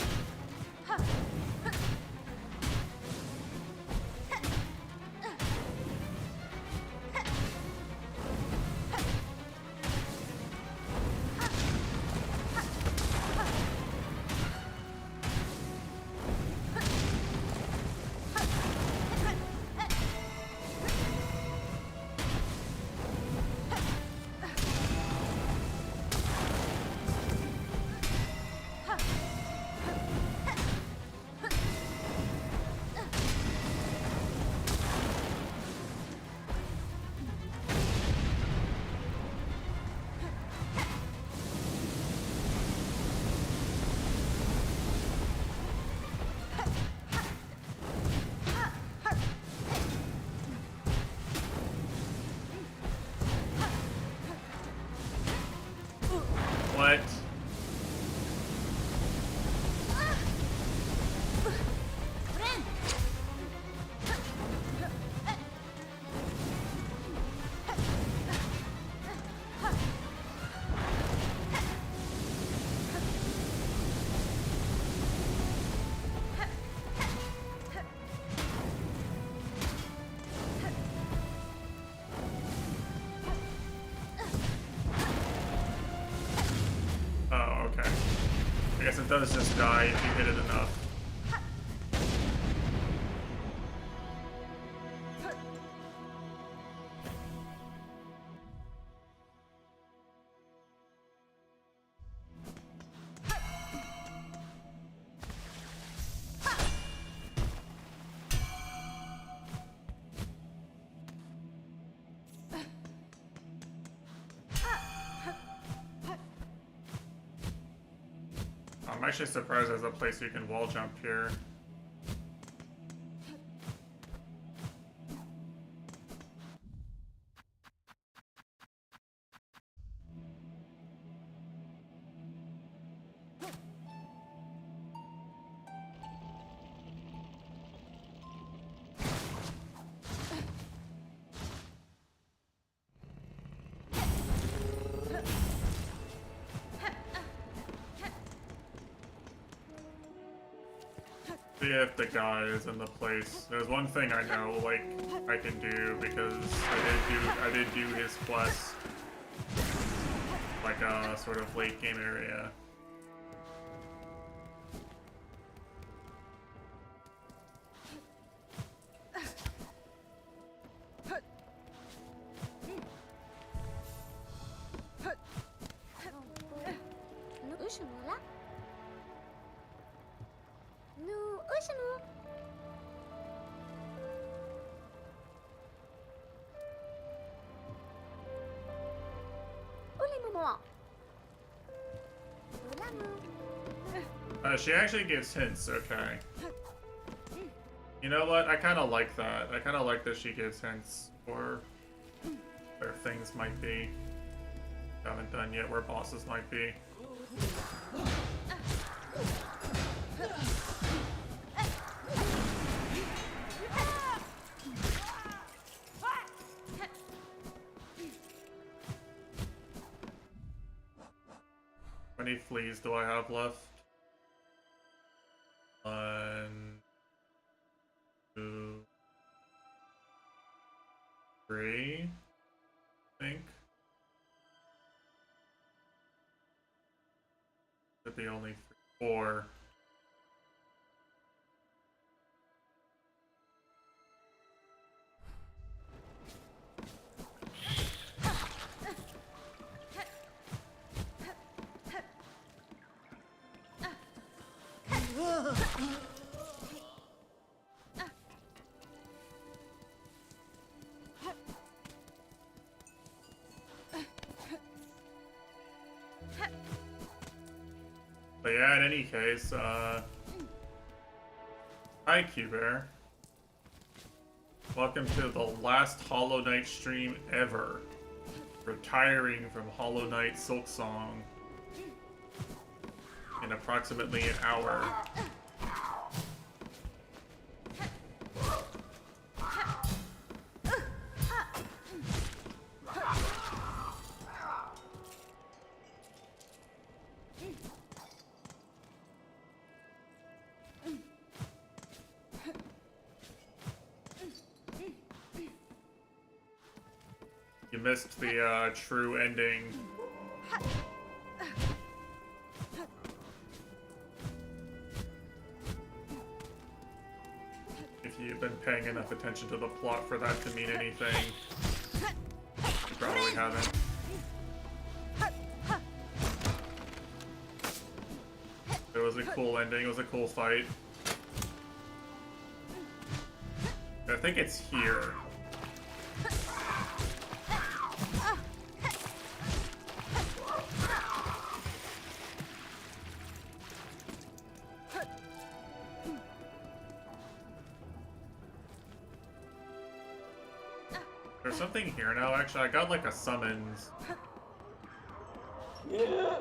What? Oh, okay. I guess it does just die if you hit it enough. I'm actually surprised there's a place you can wall jump here. See if the guy is in the place. There's one thing I know, like, I can do, because I did do his quest, like a sort of late game area. She actually gives hints, okay. You know what? I kind of like that. I kind of like that she gives hints for where things might be. Haven't done yet, where bosses might be. How many fleas do I have left? 1, 2, 3, I think. Should be only 4. yeah, in any case, hi Q-Bear. Welcome to the last Hollow Knight stream ever. Retiring from Hollow Knight Silksong in approximately an hour. You missed the true ending. If you've been paying enough attention to the plot for that to mean anything, you probably haven't. It was a cool ending, it was a cool fight. I think it's here. There's something here now, actually. I got like a summons. Yeah.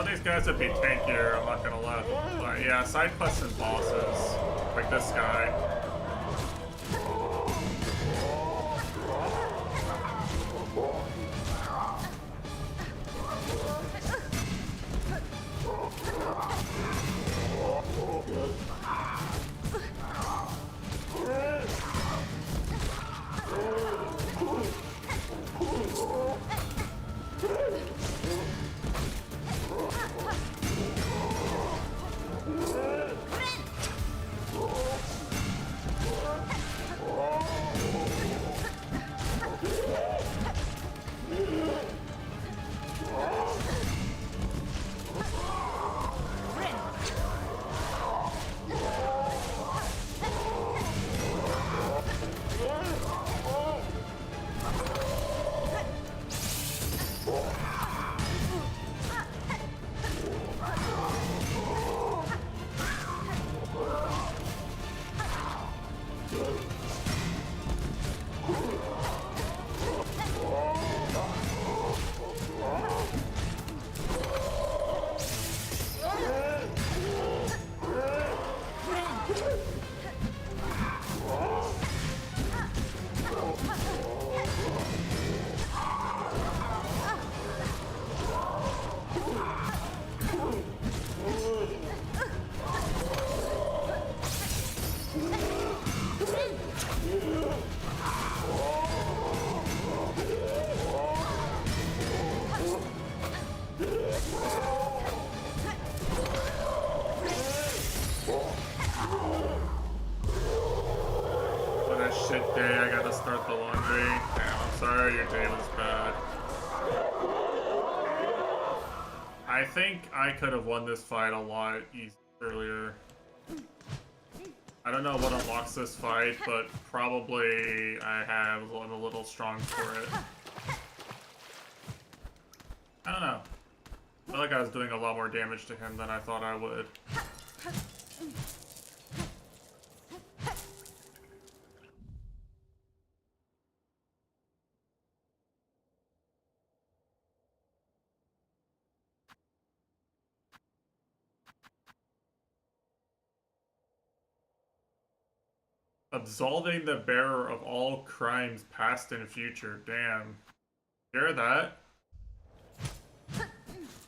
These guys would be tankier, I'm not gonna lie. But yeah, side quests and bosses, like this guy. start the laundry. Damn, I'm sorry your day was bad. I think I could have won this fight a lot earlier. I don't know what unlocks this fight, but probably I have I'm a little strong for it. I don't know. I feel like I was doing a lot more damage to him than I thought I would. Absolving the bearer of all crimes past and future. Damn. Hear that?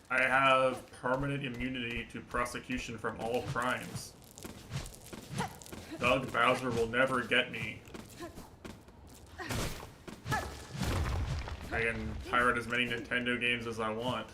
I have permanent immunity to prosecution from all crimes. Doug Bowser will never get me. I can pirate as many Nintendo games as I want.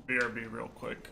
BRB real quick.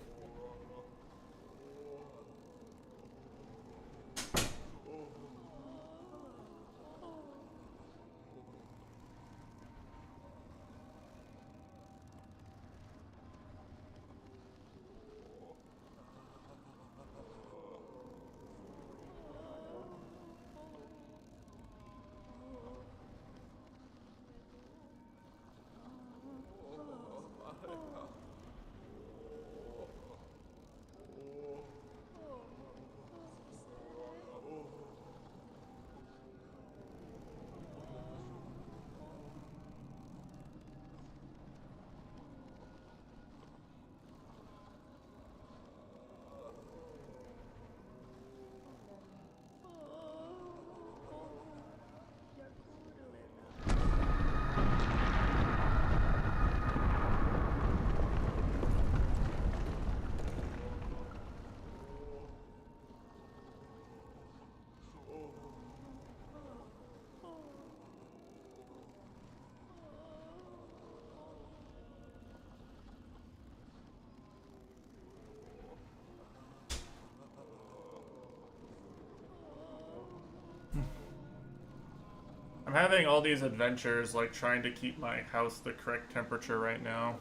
I'm having all these adventures, like trying to keep my house the correct temperature right now.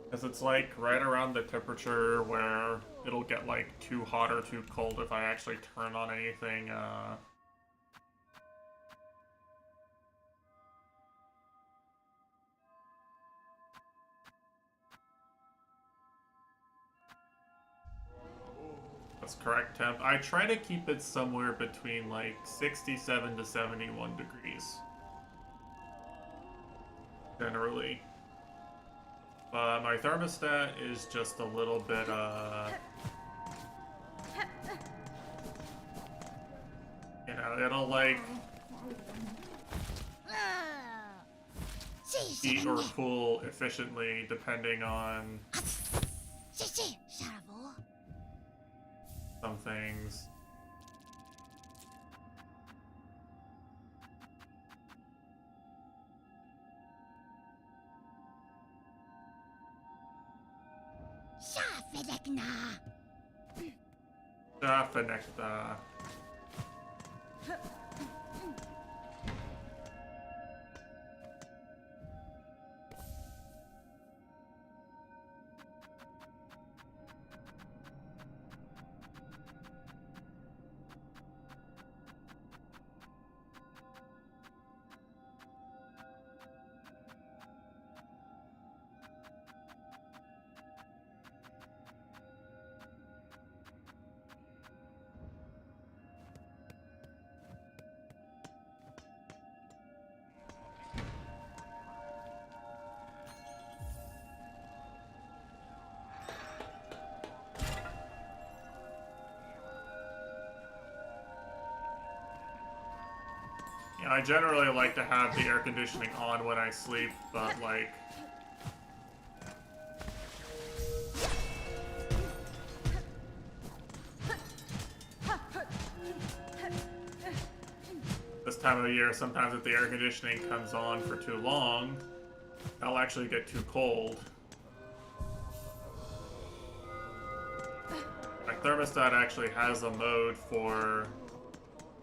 Because it's like right around the temperature where it'll get like too hot or too cold if I actually turn on anything, that's correct temp. I try to keep it somewhere between like 67 to 71 degrees. Generally. My thermostat is just a little bit, you know, it'll like heat or cool efficiently depending on some things. Dafanekta. I generally like to have the air conditioning on when I sleep, but like... this time of year, sometimes if the air conditioning comes on for too long, I'll actually get too cold. My thermostat actually has a mode for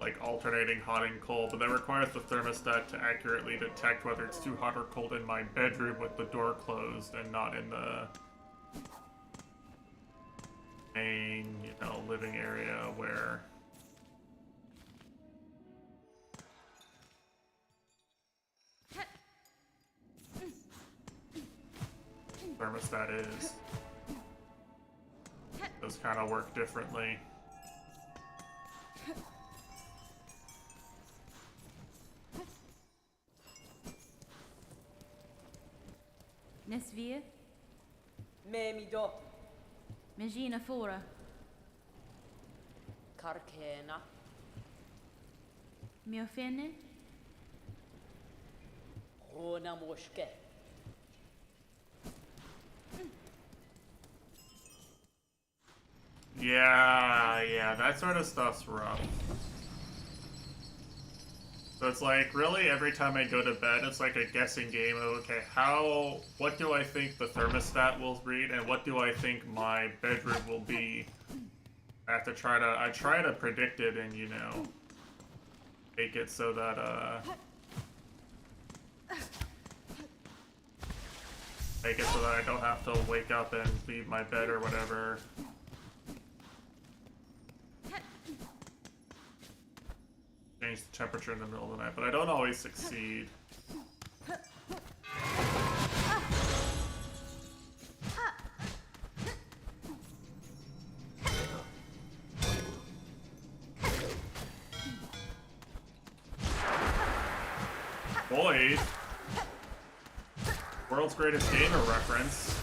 like alternating hot and cold, but that requires the thermostat to accurately detect whether it's too hot or cold in my bedroom with the door closed and not in the main, you know, living area where thermostat is. Those kind of work differently. Nesvir, Memido, Megina Fora, Karkena, Miofene, Rona Moshke. Yeah, that sort of stuff's rough. So it's like, really, every time I go to bed, it's like a guessing game of, okay, what do I think the thermostat will read, and what do I think my bedroom will be? I try to predict it and, you know, make it so that, I don't have to wake up and leave my bed or whatever. Change the temperature in the middle of the night, but I don't always succeed. Boyd, world's greatest gamer reference.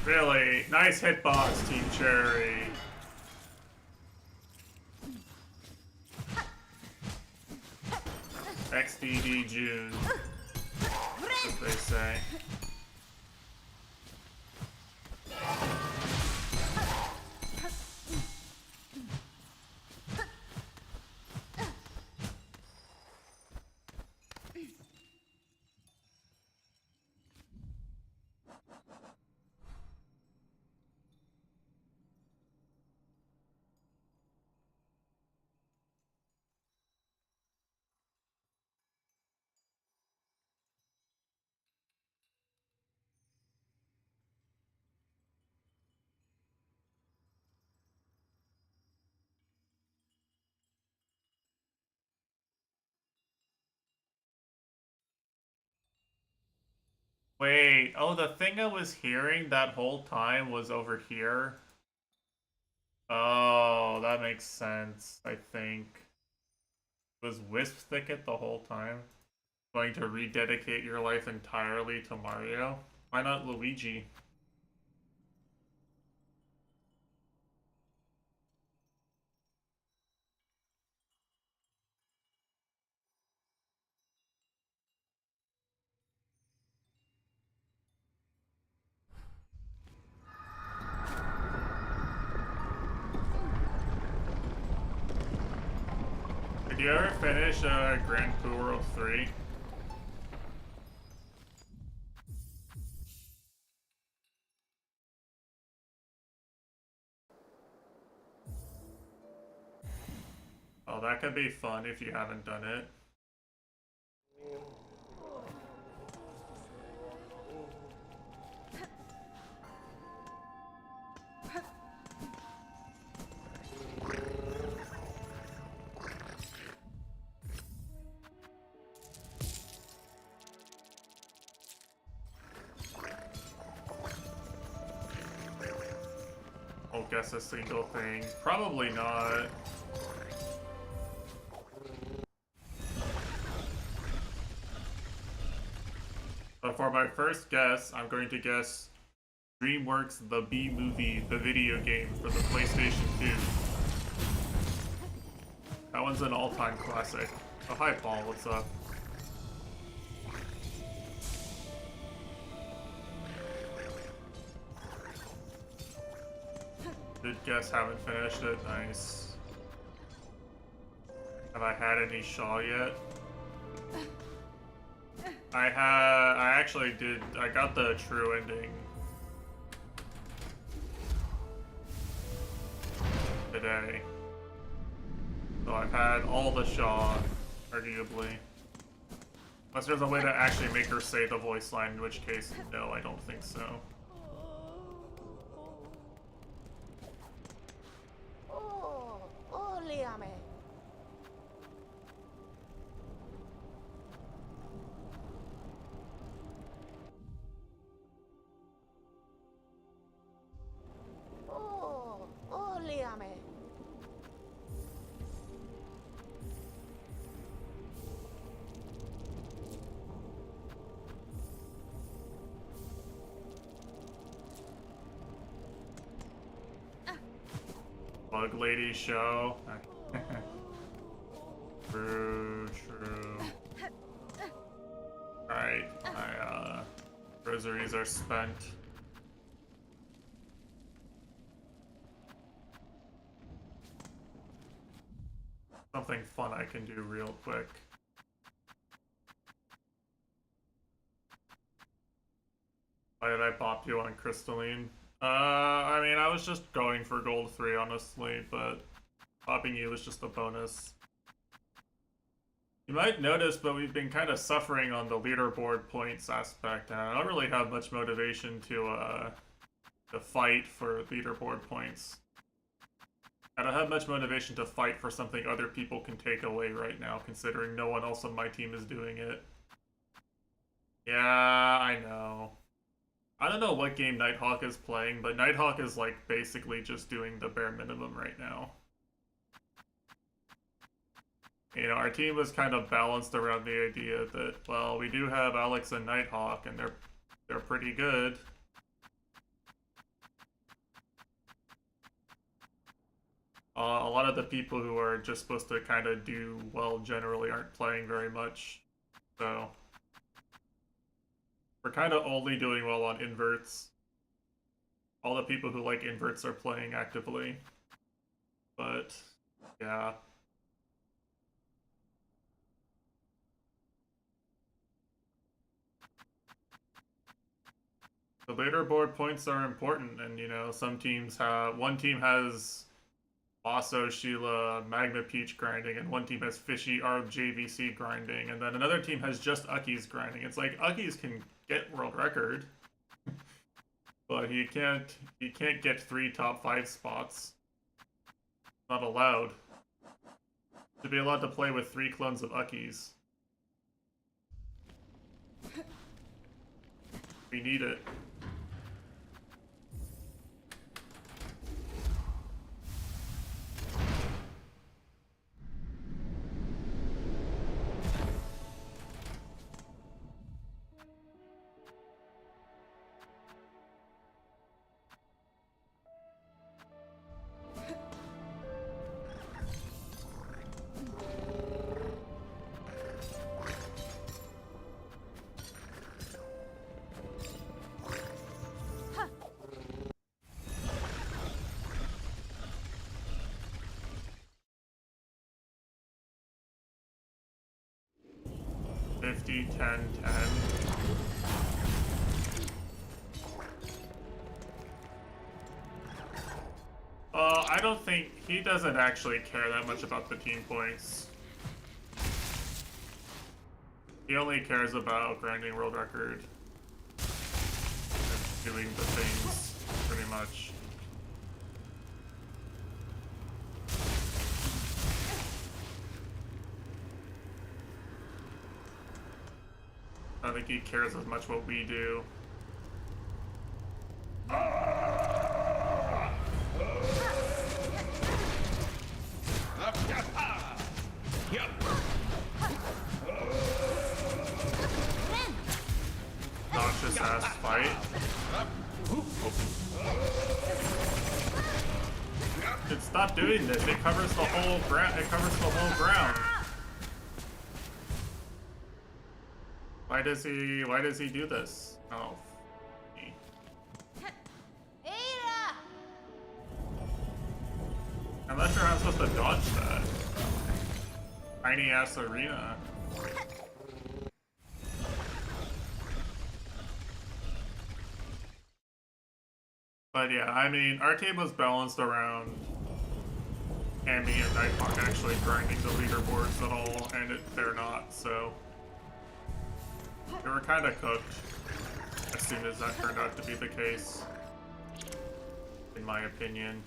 Really nice hitbox, Team Cherry. XDD June, as they say. Wait, oh, the thing I was hearing that whole time was over here? Oh, that makes sense, I think. Was Wisp Thicket the whole time? Going to rededicate your life entirely to Mario? Why not Luigi? Did you ever finish Grand Poo World 3? Oh, that could be fun if you haven't done it. I'll guess a single thing. Probably not. But for my first guess, I'm going to guess DreamWorks The Bee Movie, the video game for the PlayStation 2. That one's an all-time classic. Oh, hi Paul, what's up? Good guess, haven't finished it. Nice. Have I had any Shaw yet? I actually did. I got the true ending today. So I've had all the Shaw, arguably. Unless there's a way to actually make her say the voice line, in which case, no, I don't think so. Oh, léame. Oh, léame. Bug Lady show. True. Alright, my rosaries are spent. Something fun I can do real quick. Why did I bop you on Crystalline? I mean, I was just going for gold 3, honestly, but popping you was just a bonus. You might notice, but we've been kind of suffering on the leaderboard points aspect, and I don't really have much motivation to fight for leaderboard points. I don't have much motivation to fight for something other people can take away right now, considering no one else on my team is doing it. Yeah, I know. I don't know what game Nighthawk is playing, but Nighthawk is like basically just doing the bare minimum right now. You know, our team was kind of balanced around the idea that, well, we do have Alex and Nighthawk, and they're pretty good. A lot of the people who are just supposed to kind of do well generally aren't playing very much, so we're kind of only doing well on inverts. All the people who like inverts are playing actively, but yeah. The leaderboard points are important, and you know, some teams have, one team has Basso, Sheila, Magma Peach grinding, and one team has Fishy, Arb, JVC grinding, and then another team has just Uckies grinding. It's like, Uckies can get world record, but he can't get 3 top 5 spots. Not allowed. To be allowed to play with 3 clones of Uckies. We need it. Fifty, 10, 10. I don't think he doesn't actually care that much about the team points. He only cares about grinding world record. And doing the things, pretty much. I don't think he cares as much what we do. Noxious ass fight. Dude, stop doing this. It covers the whole ground. It covers the whole ground. Why does he do this? Oh. I'm not sure how I'm supposed to dodge that. Tiny ass arena. But yeah, I mean, our team was balanced around Amy and Nighthawk actually grinding the leaderboards at all, and they're not, so they were kind of cooked as soon as that turned out to be the case, in my opinion.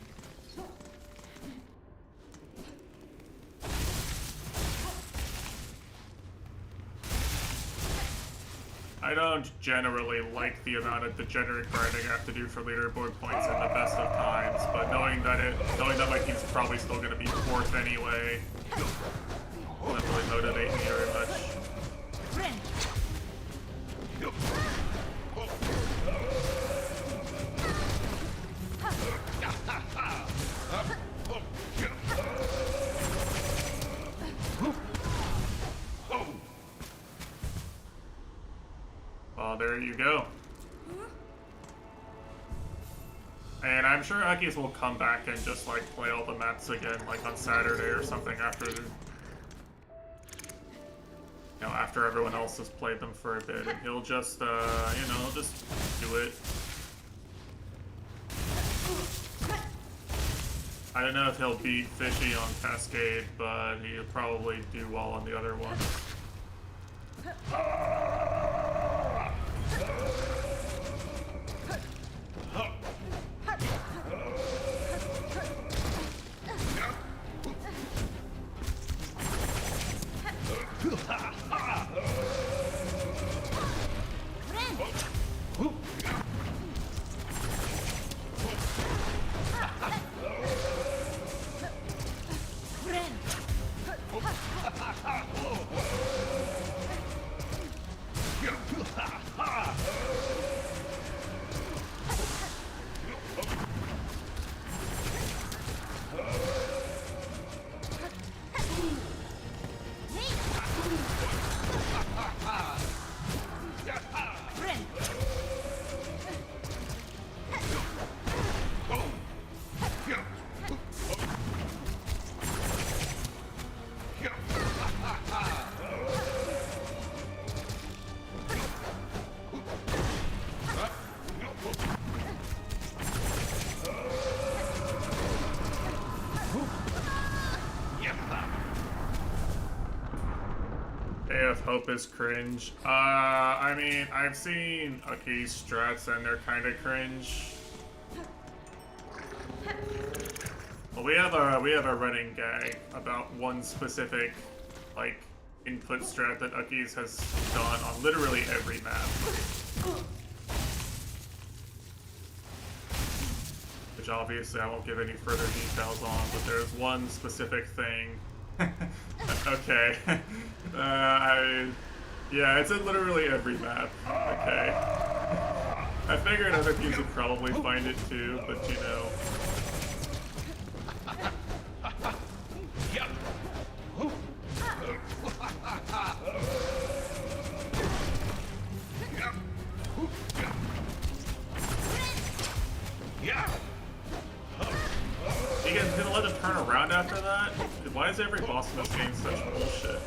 I don't generally like the amount of degenerate grinding I have to do for leaderboard points in the best of times, but knowing that my team's probably still going to be 4th anyway, doesn't really motivate me very much. Well, there you go. And I'm sure Akis will come back and just like play all the maps again, like on Saturday or something after everyone else has played them for a bit, and he'll just just do it. I don't know if he'll beat Fishy on Cascade, but he'll probably do well on the other ones. AF Hope is cringe. I mean, I've seen Aki's strats and they're kind of cringe. Well, we have a running gag about one specific, like, input strat that Aki's has done on literally every map. Which obviously I won't give any further details on, but there's one specific thing. Okay. Yeah, it's in literally every map. Okay. I figured other teams would probably find it too, but you know. You guys gonna let it turn around after that? Why is every boss in this game such bullshit?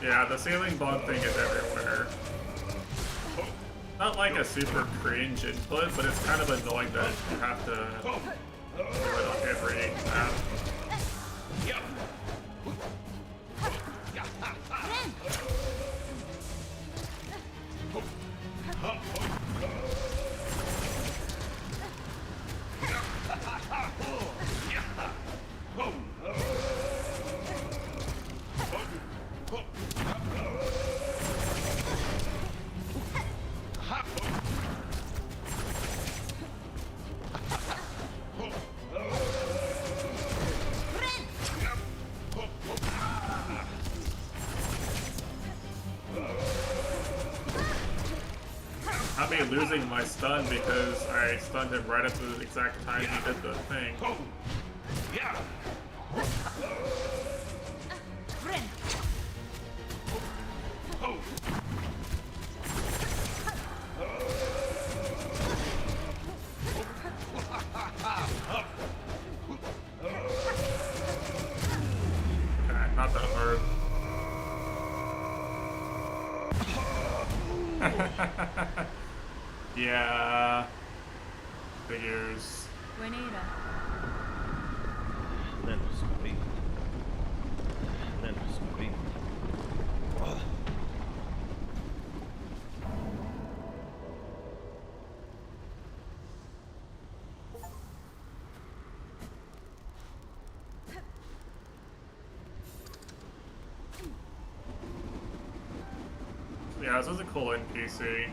Yeah, the ceiling bug thing is everywhere. Not like a super cringe input, but it's kind of annoying that you have to do it on every map. Not me losing my stun because I stunned him right at the exact time he did the thing. Okay, not that hard. Yeah. Figures. Buenera. Lennox Green. Lennox Green. Yeah, this was a cool NPC.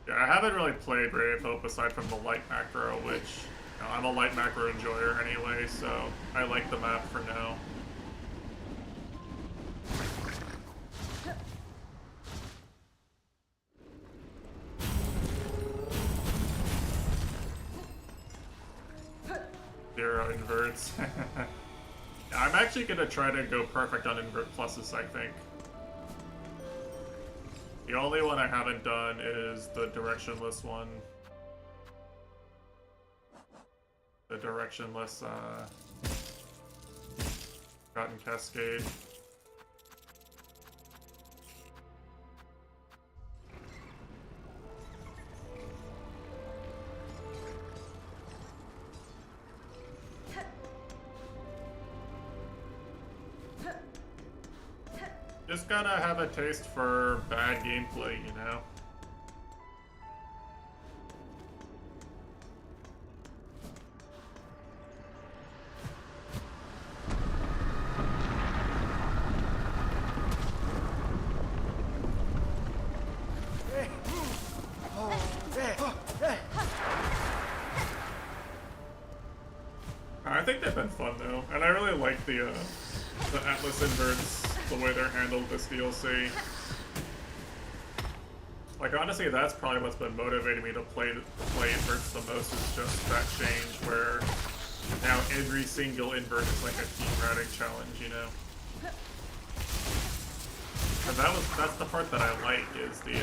Yeah, I haven't really played Ray of Hope aside from the light macro, which, you know, I'm a light macro enjoyer anyway, so I like the map for now. Zero inverts. I'm actually gonna try to go perfect on invert pluses, I think. The only one I haven't done is the directionless one. The directionless, Forgotten Cascade. Just gotta have a taste for bad gameplay, you know? I think they've been fun though, and I really like the Atlas inverts, the way they're handled this DLC. Like honestly, that's probably what's been motivating me to play inverts the most, is just that change where now every single invert is like a team routing challenge, you know? And that's the part that I like, is the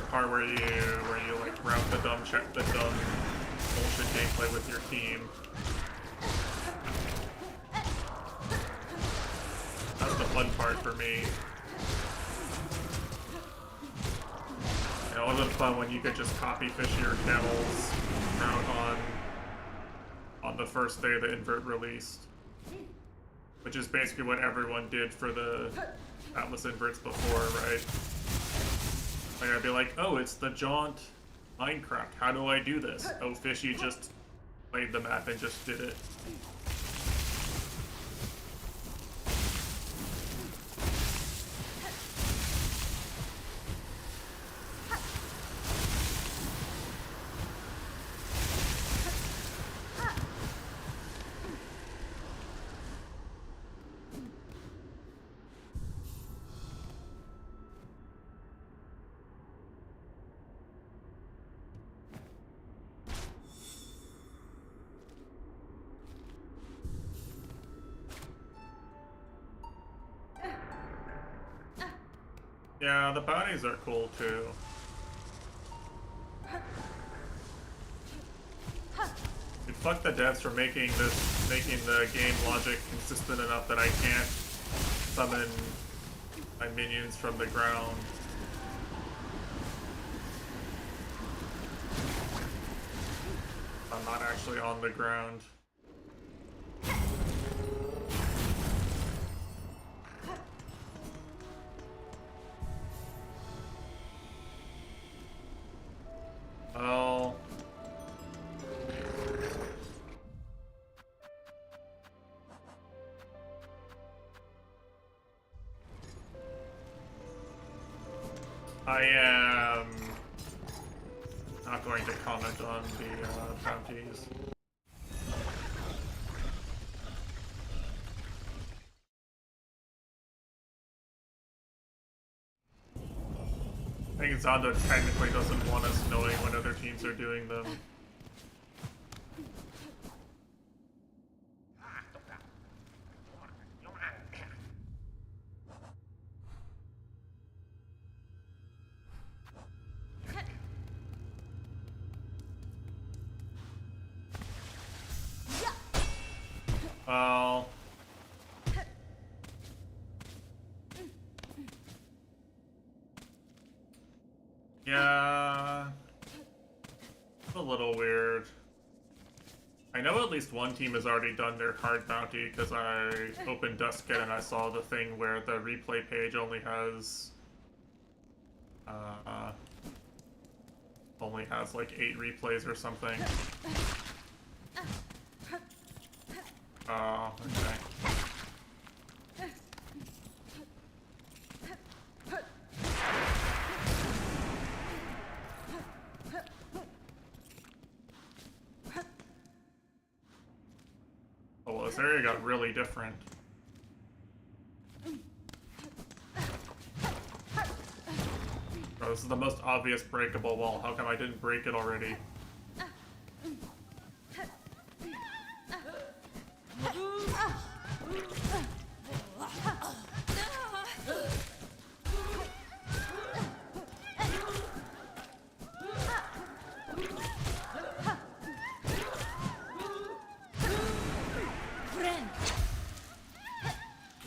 part where you like route the dumb bullshit gameplay with your team. That's the fun part for me. You know, it wasn't fun when you could just copy fish your camels route on the first day the invert released. Which is basically what everyone did for the Atlas inverts before, right? Like I'd be like, oh, it's the jaunt Minecraft. How do I do this? Oh, Fishy just played the map and just did it. Yeah, the bounties are cool too. fuck the devs for making the game logic consistent enough that I can't summon my minions from the ground. I'm not actually on the ground. Oh. I am not going to comment on the bounties. I think Zonda technically doesn't want us knowing when other teams are doing them. Well... yeah... it's a little weird. I know at least one team has already done their card bounty because I opened Dusket and I saw the thing where the replay page only has like 8 replays or something. Oh, okay. Oh, well, this area got really different. Oh, this is the most obvious breakable wall. How come I didn't break it already?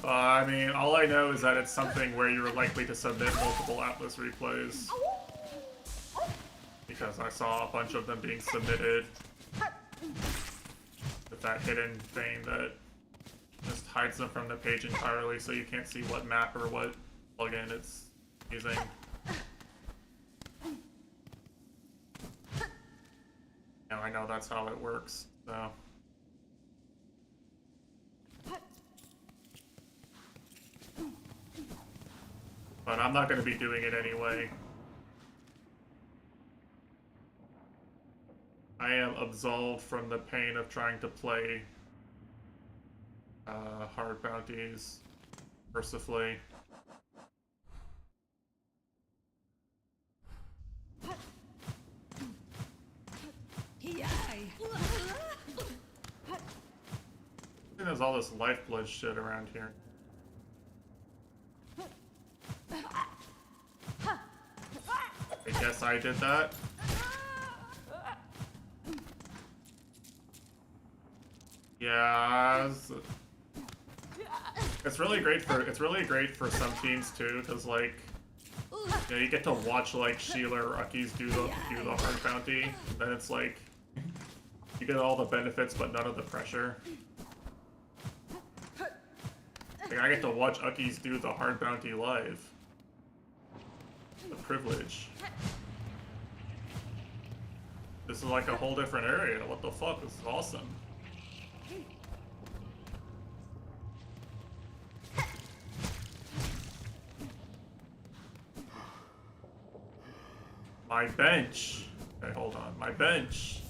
I mean, all I know is that it's something where you're likely to submit multiple Atlas replays. Because I saw a bunch of them being submitted. With that hidden thing that just hides them from the page entirely so you can't see what map or what plugin it's using. Now I know that's how it works, so... but I'm not going to be doing it anyway. I am absolved from the pain of trying to play hard bounties mercifully. There's all this lifeblood shit around here. I guess I did that. Yeah, it's really great for some teams too, because like, you know, you get to watch like Sheila or Uckies do the hard bounty, and then it's like you get all the benefits but none of the pressure. Like, I get to watch Uckies do the hard bounty live. The privilege. This is like a whole different area. What the fuck? This is awesome. My bench. Okay, hold on. My bench.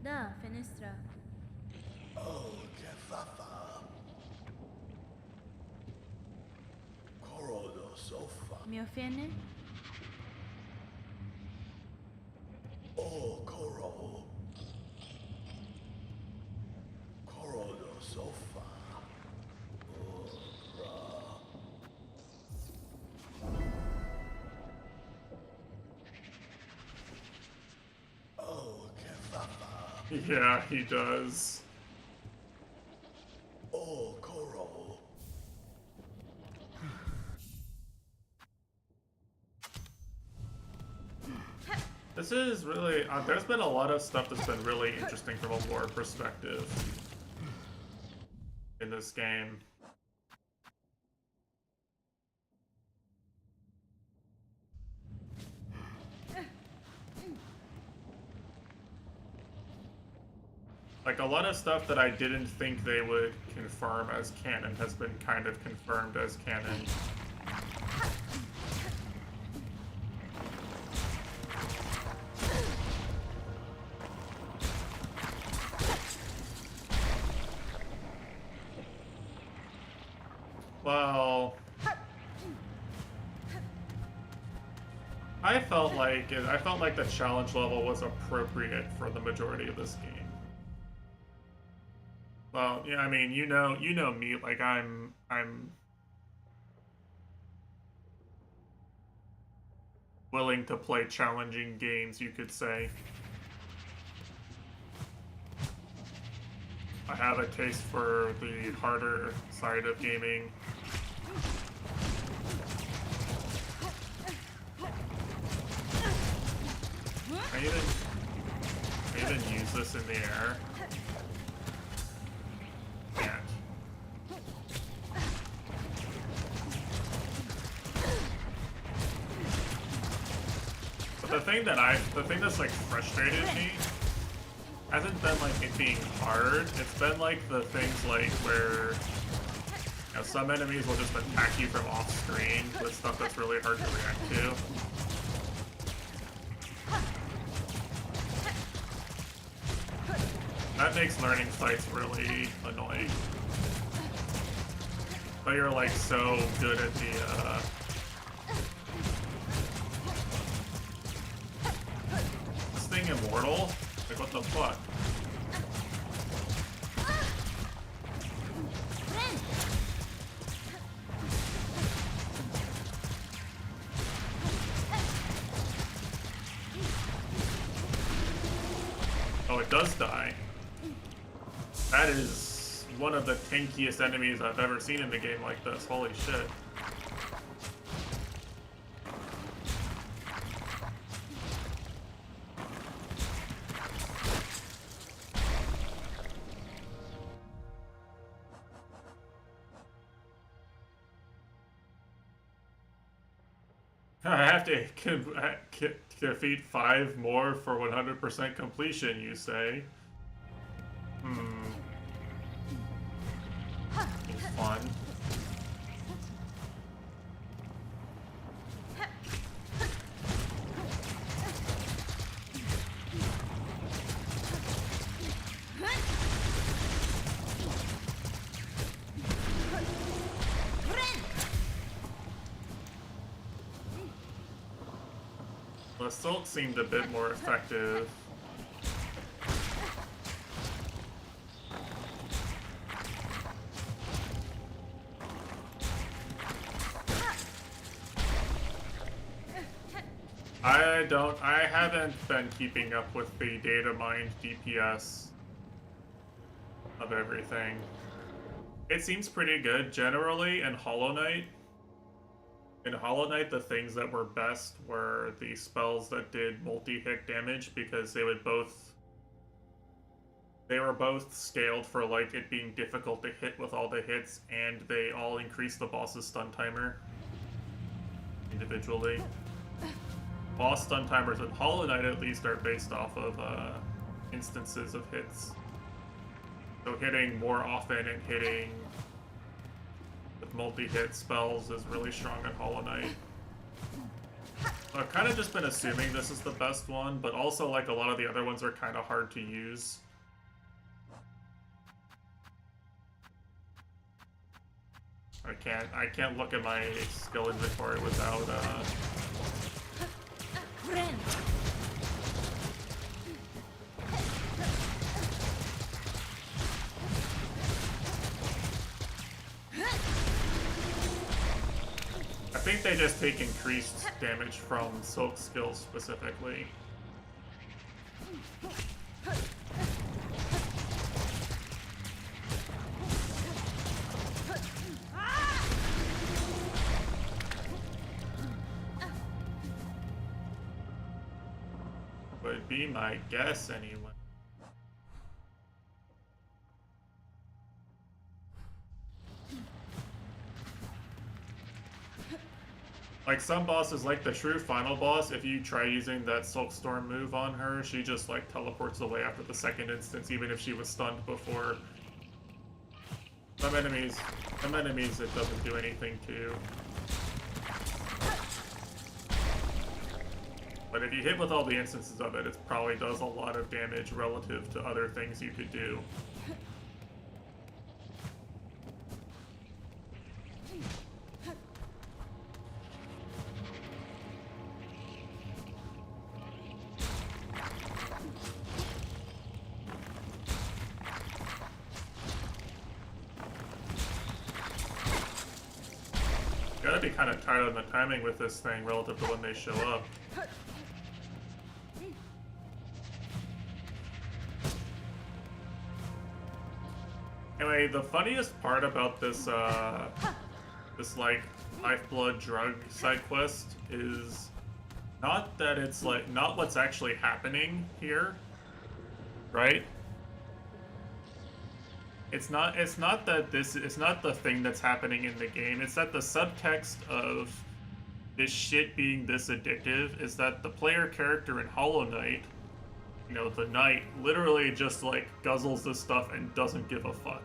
Da, fenestra. Oh, Kefafa. Corodo sofa. Mi offende? Oh, Coro. Corodo sofa. Oh, Yeah, he does. Oh, Coral. This is really... there's been a lot of stuff that's been really interesting from a lore perspective in this game. Like, a lot of stuff that I didn't think they would confirm as canon has been kind of confirmed as canon. Well, I felt like the challenge level was appropriate for the majority of this game. Well, yeah, I mean, you know me, like I'm willing to play challenging games, you could say. I have a taste for the harder side of gaming. I even use this in the air. Can't. But the thing that's like frustrated me hasn't been like it being hard. It's been like the things like where, you know, some enemies will just attack you from off screen with stuff that's really hard to react to. That makes learning fights really annoying. But you're like so good at the this thing immortal? Like what the fuck? Oh, it does die. That is one of the tankiest enemies I've ever seen in a game like this. Holy shit. I have to defeat 5 more for 100% completion, you say? It's fun. The assault seemed a bit more effective. I haven't been keeping up with the data mined DPS of everything. It seems pretty good generally in Hollow Knight. In Hollow Knight, the things that were best were the spells that did multi-hit damage because they were both scaled for like it being difficult to hit with all the hits, and they all increased the boss's stun timer individually. Boss stun timers in Hollow Knight at least are based off of instances of hits. So hitting more often and hitting with multi-hit spells is really strong in Hollow Knight. So I've kind of just been assuming this is the best one, but also like a lot of the other ones are kind of hard to use. I can't look at my skill inventory without I think they just take increased damage from Silk skills specifically. would be my guess anyway. Like some bosses, like the true final boss, if you try using that Silkstorm move on her, she just like teleports away after the second instance, even if she was stunned before. Some enemies it doesn't do anything to. But if you hit with all the instances of it, it probably does a lot of damage relative to other things you could do. Gotta be kind of tight on the timing with this thing relative to when they show up. Anyway, the funniest part about this, this like lifeblood drug side quest is not that it's like not what's actually happening here, right? It's not that it's not the thing that's happening in the game. It's that the subtext of this shit being this addictive is that the player character in Hollow Knight, you know, the knight, literally just like guzzles this stuff and doesn't give a fuck.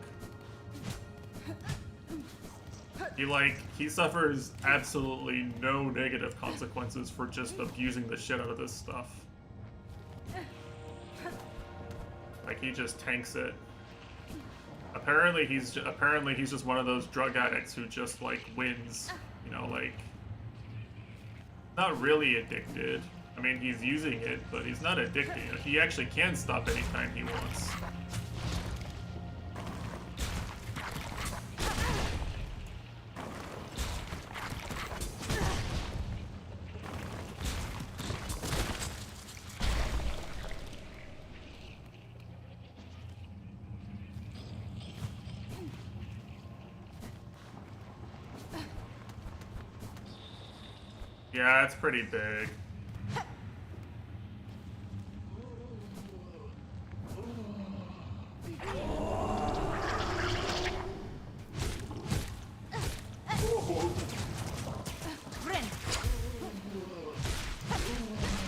He suffers absolutely no negative consequences for just abusing the shit out of this stuff. Like he just tanks it. Apparently he's just one of those drug addicts who just like wins, you know, like not really addicted. I mean, he's using it, but he's not addicted. He actually can stop anytime he wants. Yeah, it's pretty big.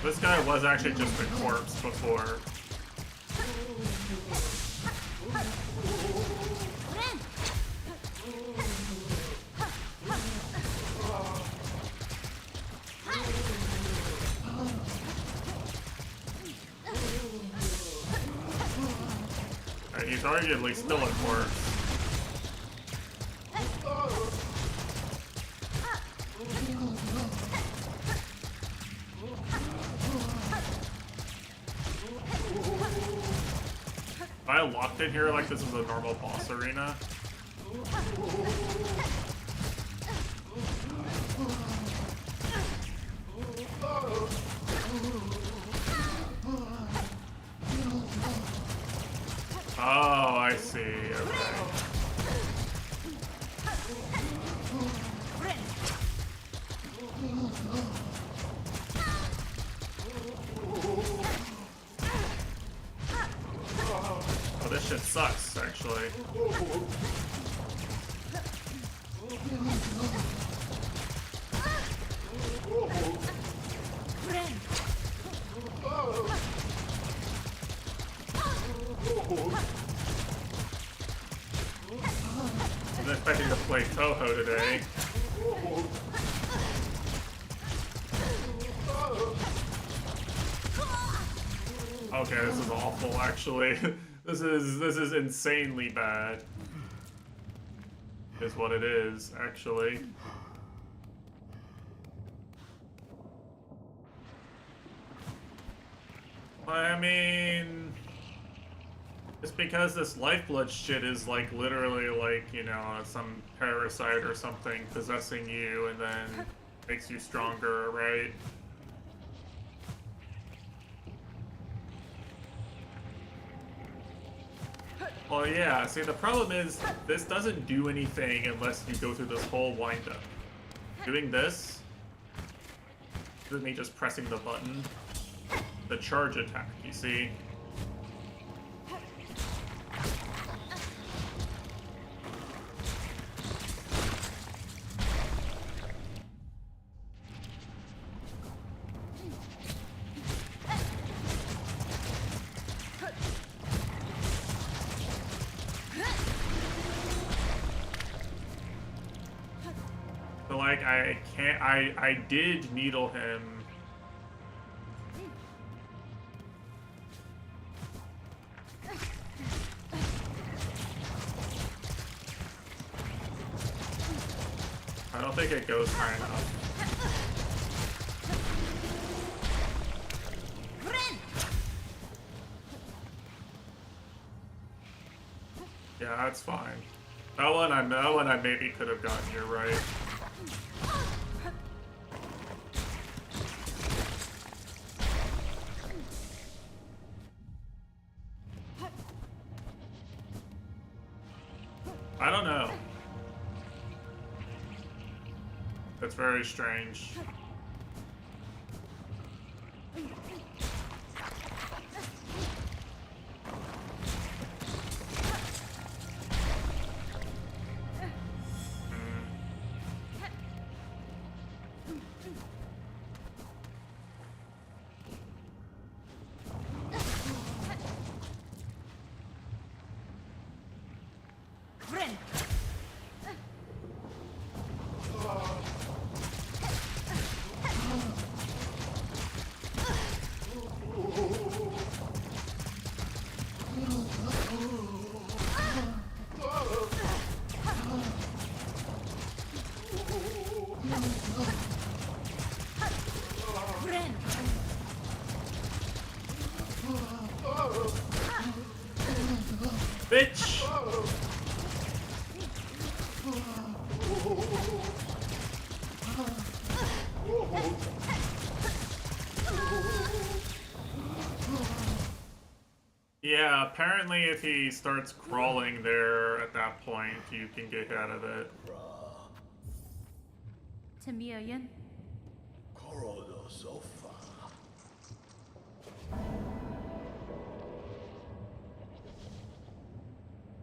This guy was actually just a corpse before. And he's arguably still a corpse. If I locked in here like this was a normal boss arena. Oh, I see. Okay. Oh, this shit sucks, actually. I was expecting to play Toho today. Okay, this is awful, actually. This is insanely bad. Is what it is, actually. I mean, it's because this lifeblood shit is like literally like, you know, some parasite or something possessing you and then makes you stronger, right? Well, yeah, see, the problem is this doesn't do anything unless you go through this whole wind-up. Doing this, with me just pressing the button, the charge attack, you see? So like I can't I did needle him. I don't think it goes high enough. Yeah, that's fine. That one I maybe could have gotten. You're right. I don't know. That's very strange. Bitch! Yeah, apparently if he starts crawling there at that point, you can get out of it. Tamiyan. Corridor sofa.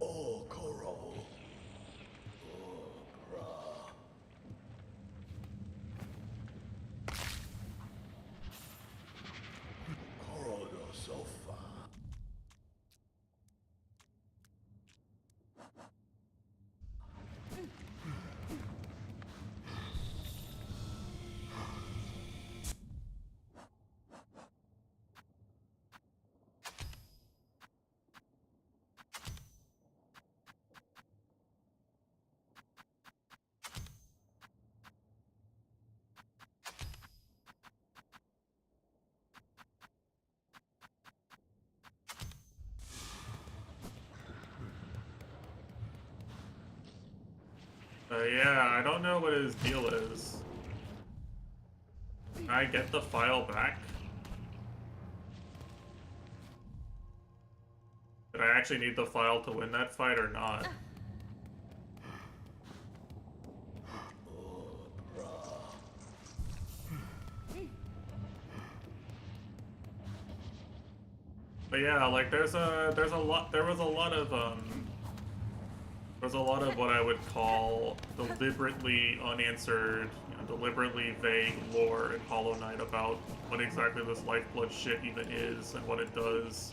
Oh, Coral. Oh, bra. Corridor sofa. Yeah, I don't know what his deal is. Can I get the file back? Did I actually need the file to win that fight or not? But yeah, like there was a lot of what I would call deliberately unanswered, deliberately vague lore in Hollow Knight about what exactly this lifeblood shit even is and what it does.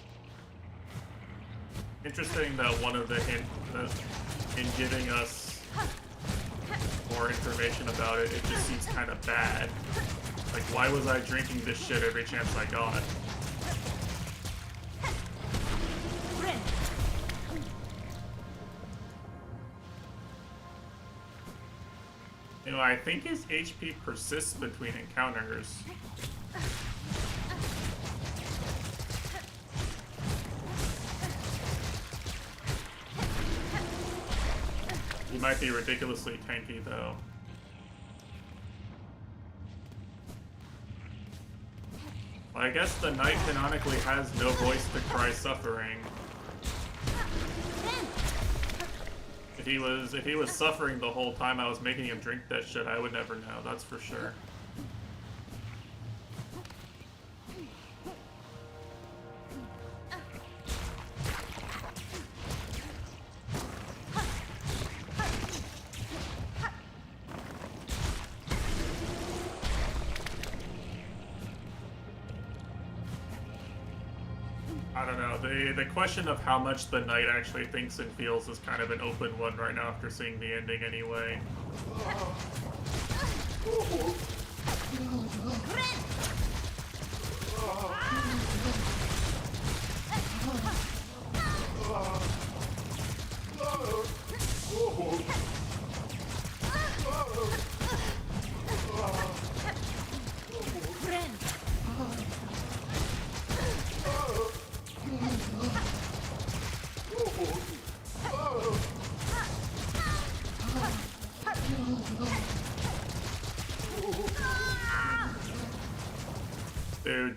Interesting that one of the in giving us more information about it, it just seems kind of bad. Like, why was I drinking this shit every chance I got? I think his HP persists between encounters. He might be ridiculously tanky, though. Well, I guess the knight canonically has no voice to cry suffering. If he was suffering the whole time I was making him drink that shit, I would never know, that's for sure. I don't know. The question of how much the knight actually thinks and feels is kind of an open one right now after seeing the ending anyway.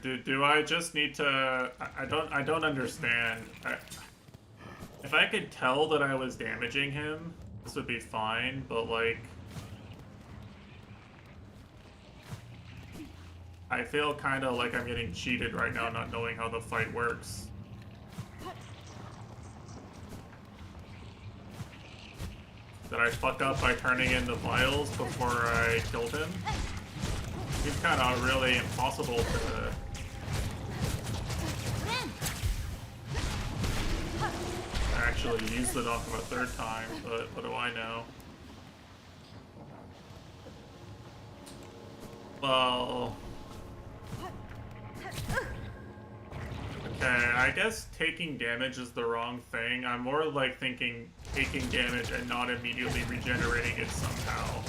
Dude, do I just need to... I don't understand. If I could tell that I was damaging him, this would be fine, but like... I feel kind of like I'm getting cheated right now, not knowing how the fight works. Did I fuck up by turning in the vials before I killed him? He's kind of really impossible to... actually use the knock him a third time, but what do I know? Well... Okay, I guess taking damage is the wrong thing. I'm more like thinking taking damage and not immediately regenerating it somehow.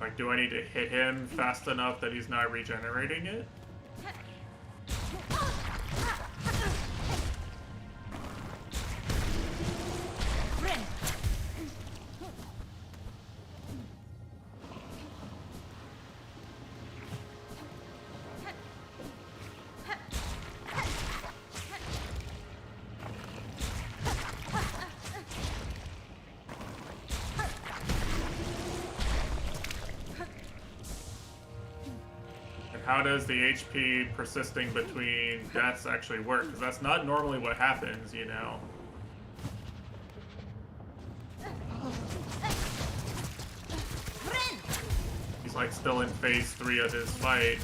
Like, do I need to hit him fast enough that he's not regenerating it? How does the HP persisting between deaths actually work? Because that's not normally what happens, you know? He's like still in phase 3 of his fight.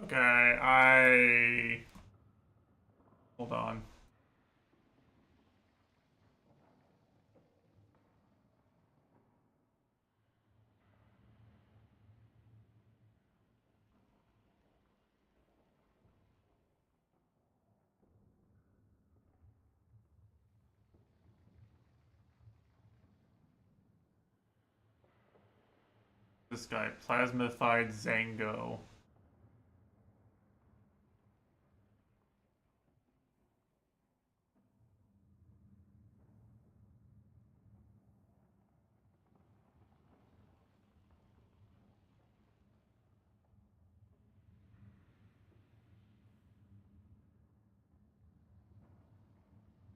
Okay, hold on. This guy, Plasmified Zango.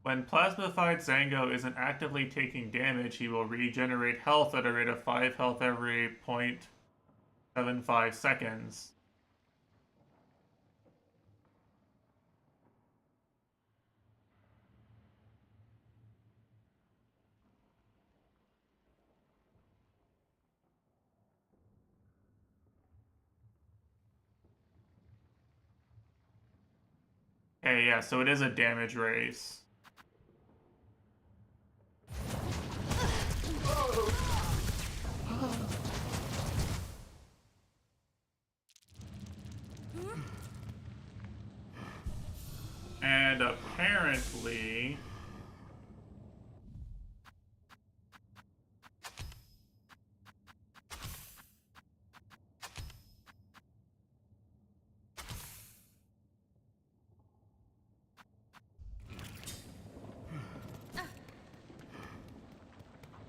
When Plasmified Zango isn't actively taking damage, he will regenerate health at a rate of 5 health every 0.75 seconds. Okay, yeah, so it is a damage race. And apparently...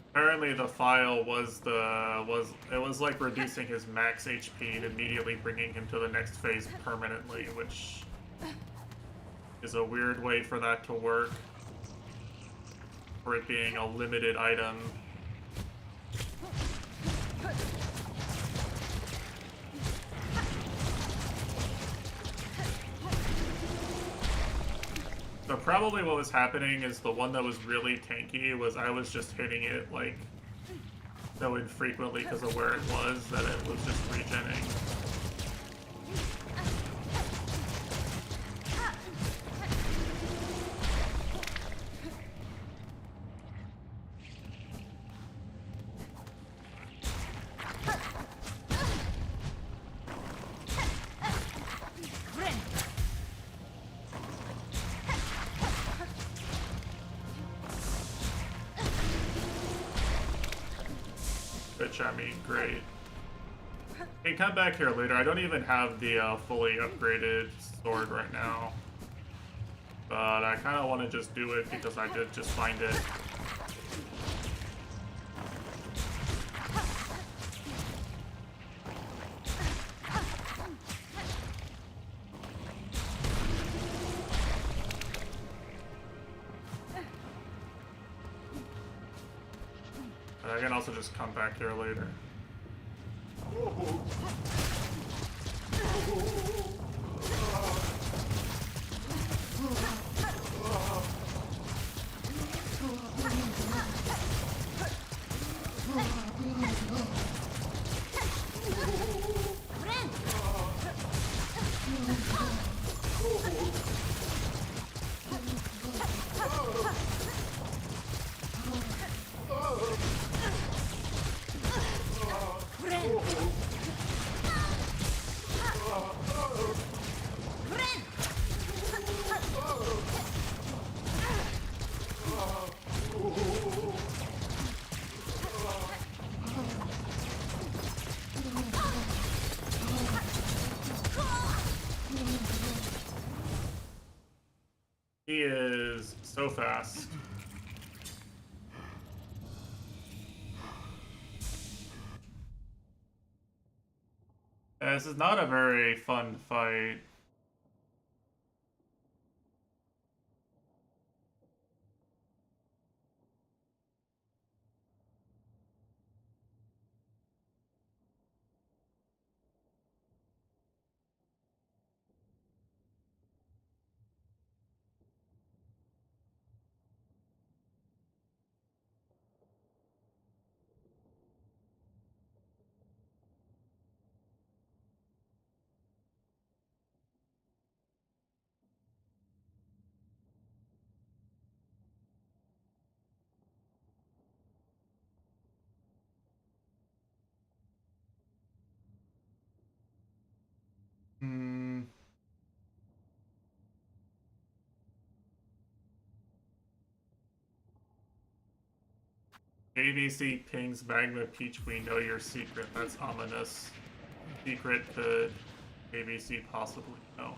Apparently the file was it was like reducing his max HP and immediately bringing him to the next phase permanently, which is a weird way for that to work. For it being a limited item. So probably what was happening is the one that was really tanky was I was just hitting it like so infrequently because of where it was that it was just regenning. Which, I mean, great. Hey, come back here later. I don't even have the fully upgraded sword right now. But I kind of want to just do it because I did just find it. But I can also just come back here later. He is so fast. This is not a very fun fight. ABC pings Magma Peach, we know your secret. That's ominous. Secret could ABC possibly know.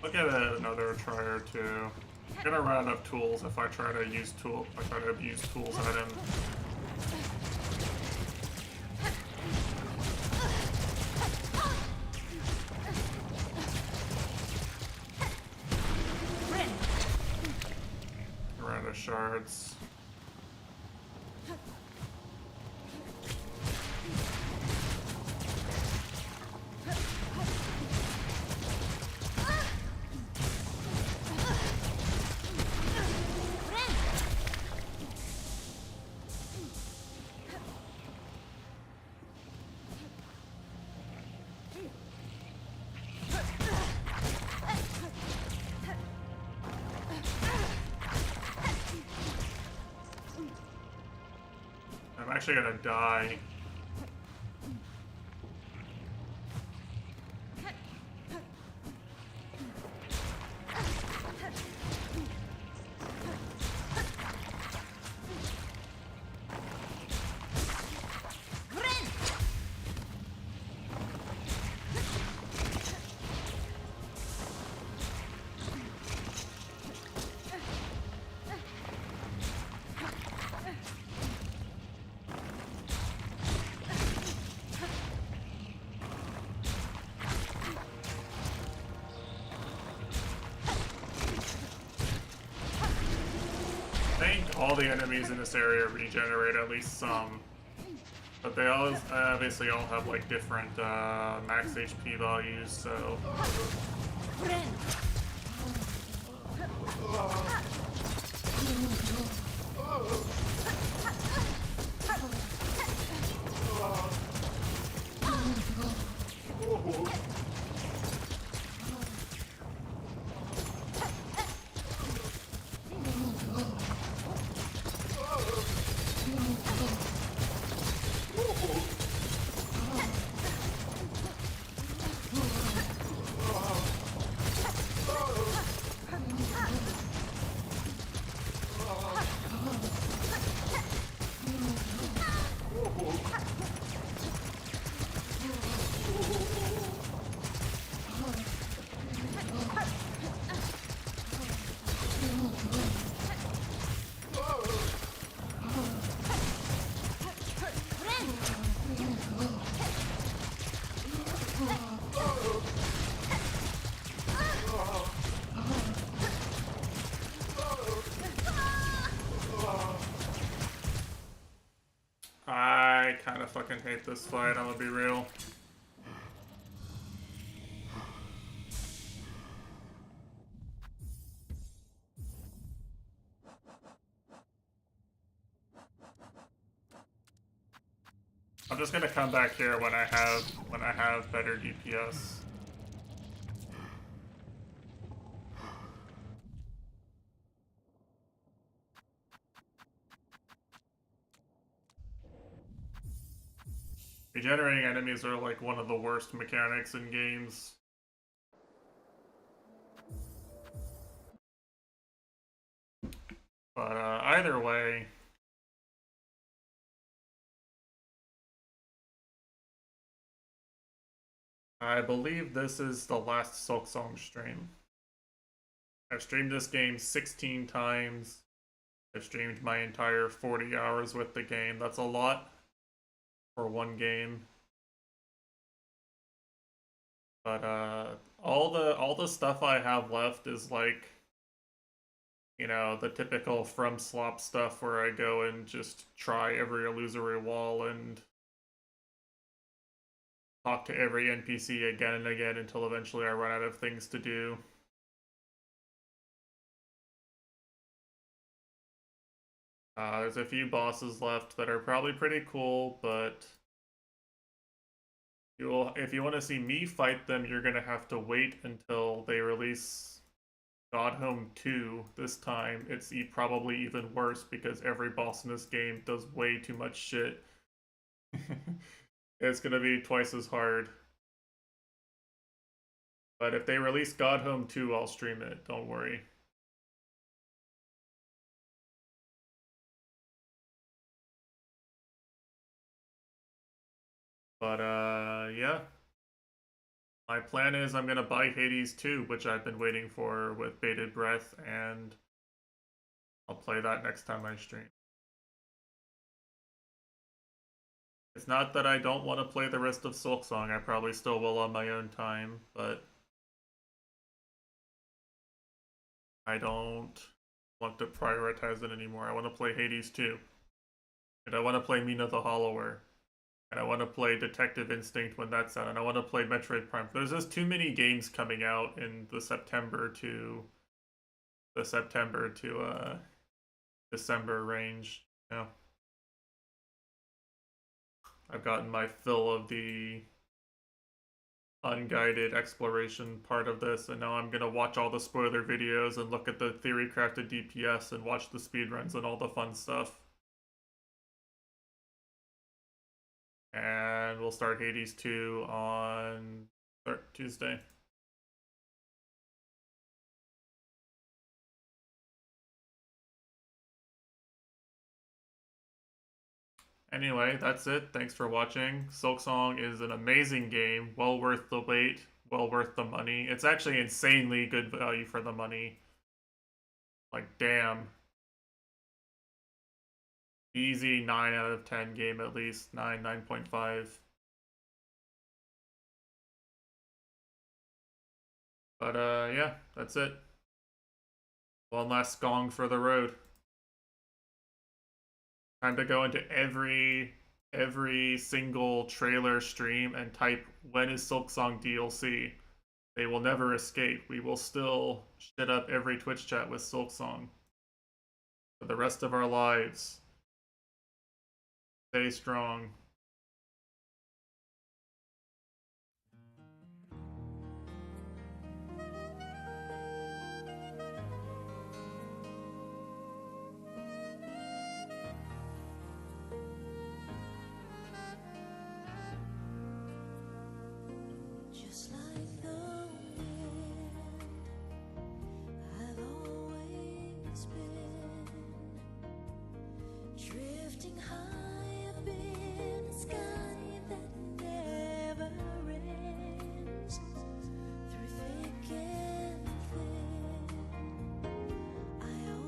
I'll give it another try or two. I'm gonna run out of tools if I try to use tools at him. Run out of shards. I'm actually gonna die. I think all the enemies in this area regenerate at least some. But they all obviously all have like different max HP values, so. I kind of fucking hate this fight, I'm gonna be real. I'm just gonna come back here when I have better DPS. Regenerating enemies are like one of the worst mechanics in games. But either way, I believe this is the last SKONG stream. I've streamed this game 16 times. I've streamed my entire 40 hours with the game. That's a lot for one game. But all the stuff I have left is like, you know, the typical from slop stuff where I go and just try every illusory wall and talk to every NPC again and again until eventually I run out of things to do. There's a few bosses left that are probably pretty cool, but if you want to see me fight them, you're gonna have to wait until they release God Home 2. This time, it's probably even worse because every boss in this game does way too much shit. It's gonna be twice as hard. But if they release God Home 2, I'll stream it. Don't worry. But, yeah. My plan is I'm gonna buy Hades 2, which I've been waiting for with bated breath, and I'll play that next time I stream. It's not that I don't want to play the rest of Silksong, I probably still will on my own time, but I don't want to prioritize it anymore. I want to play Hades 2. And I want to play Mina the Hollower. And I want to play Detective Instinct when that's out. And I want to play Metroid Prime. There's just too many games coming out in the September to December range. You know? I've gotten my fill of the unguided exploration part of this, and now I'm gonna watch all the spoiler videos and look at the theory crafted DPS and watch the speedruns and all the fun stuff. And we'll start Hades 2 on Tuesday. Anyway, that's it. Thanks for watching. Silksong is an amazing game. Well worth the wait. Well worth the money. It's actually insanely good value for the money. Like, damn. Easy 9 out of 10 game at least. 9, 9.5. But, yeah, that's it. One last SKONG for the road. Time to go into every single trailer stream and type when is Silksong DLC. They will never escape. We will still shit up every Twitch chat with Silksong for the rest of our lives. Stay strong. Just like the wind, I've always been drifting high up in a sky that never ends. Through thick and thin, I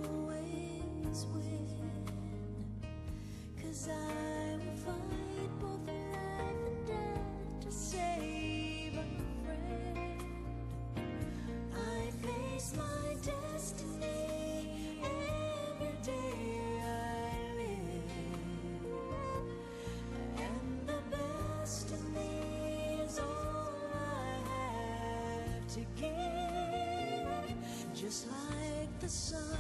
always win, 'cause I will fight both life and death to save a friend. I face my destiny every day I live, and the best of me is all I have to give. Just like the sun,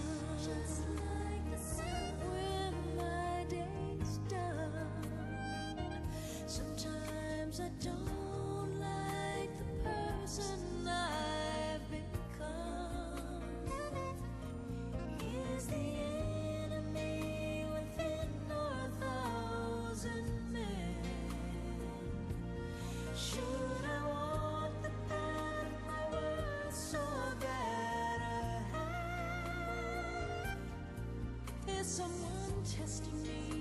when my day's done. Sometimes I don't like the person I've become. Is the enemy within our thousand men? Should I walk the path my words so that I have? Is someone testing me?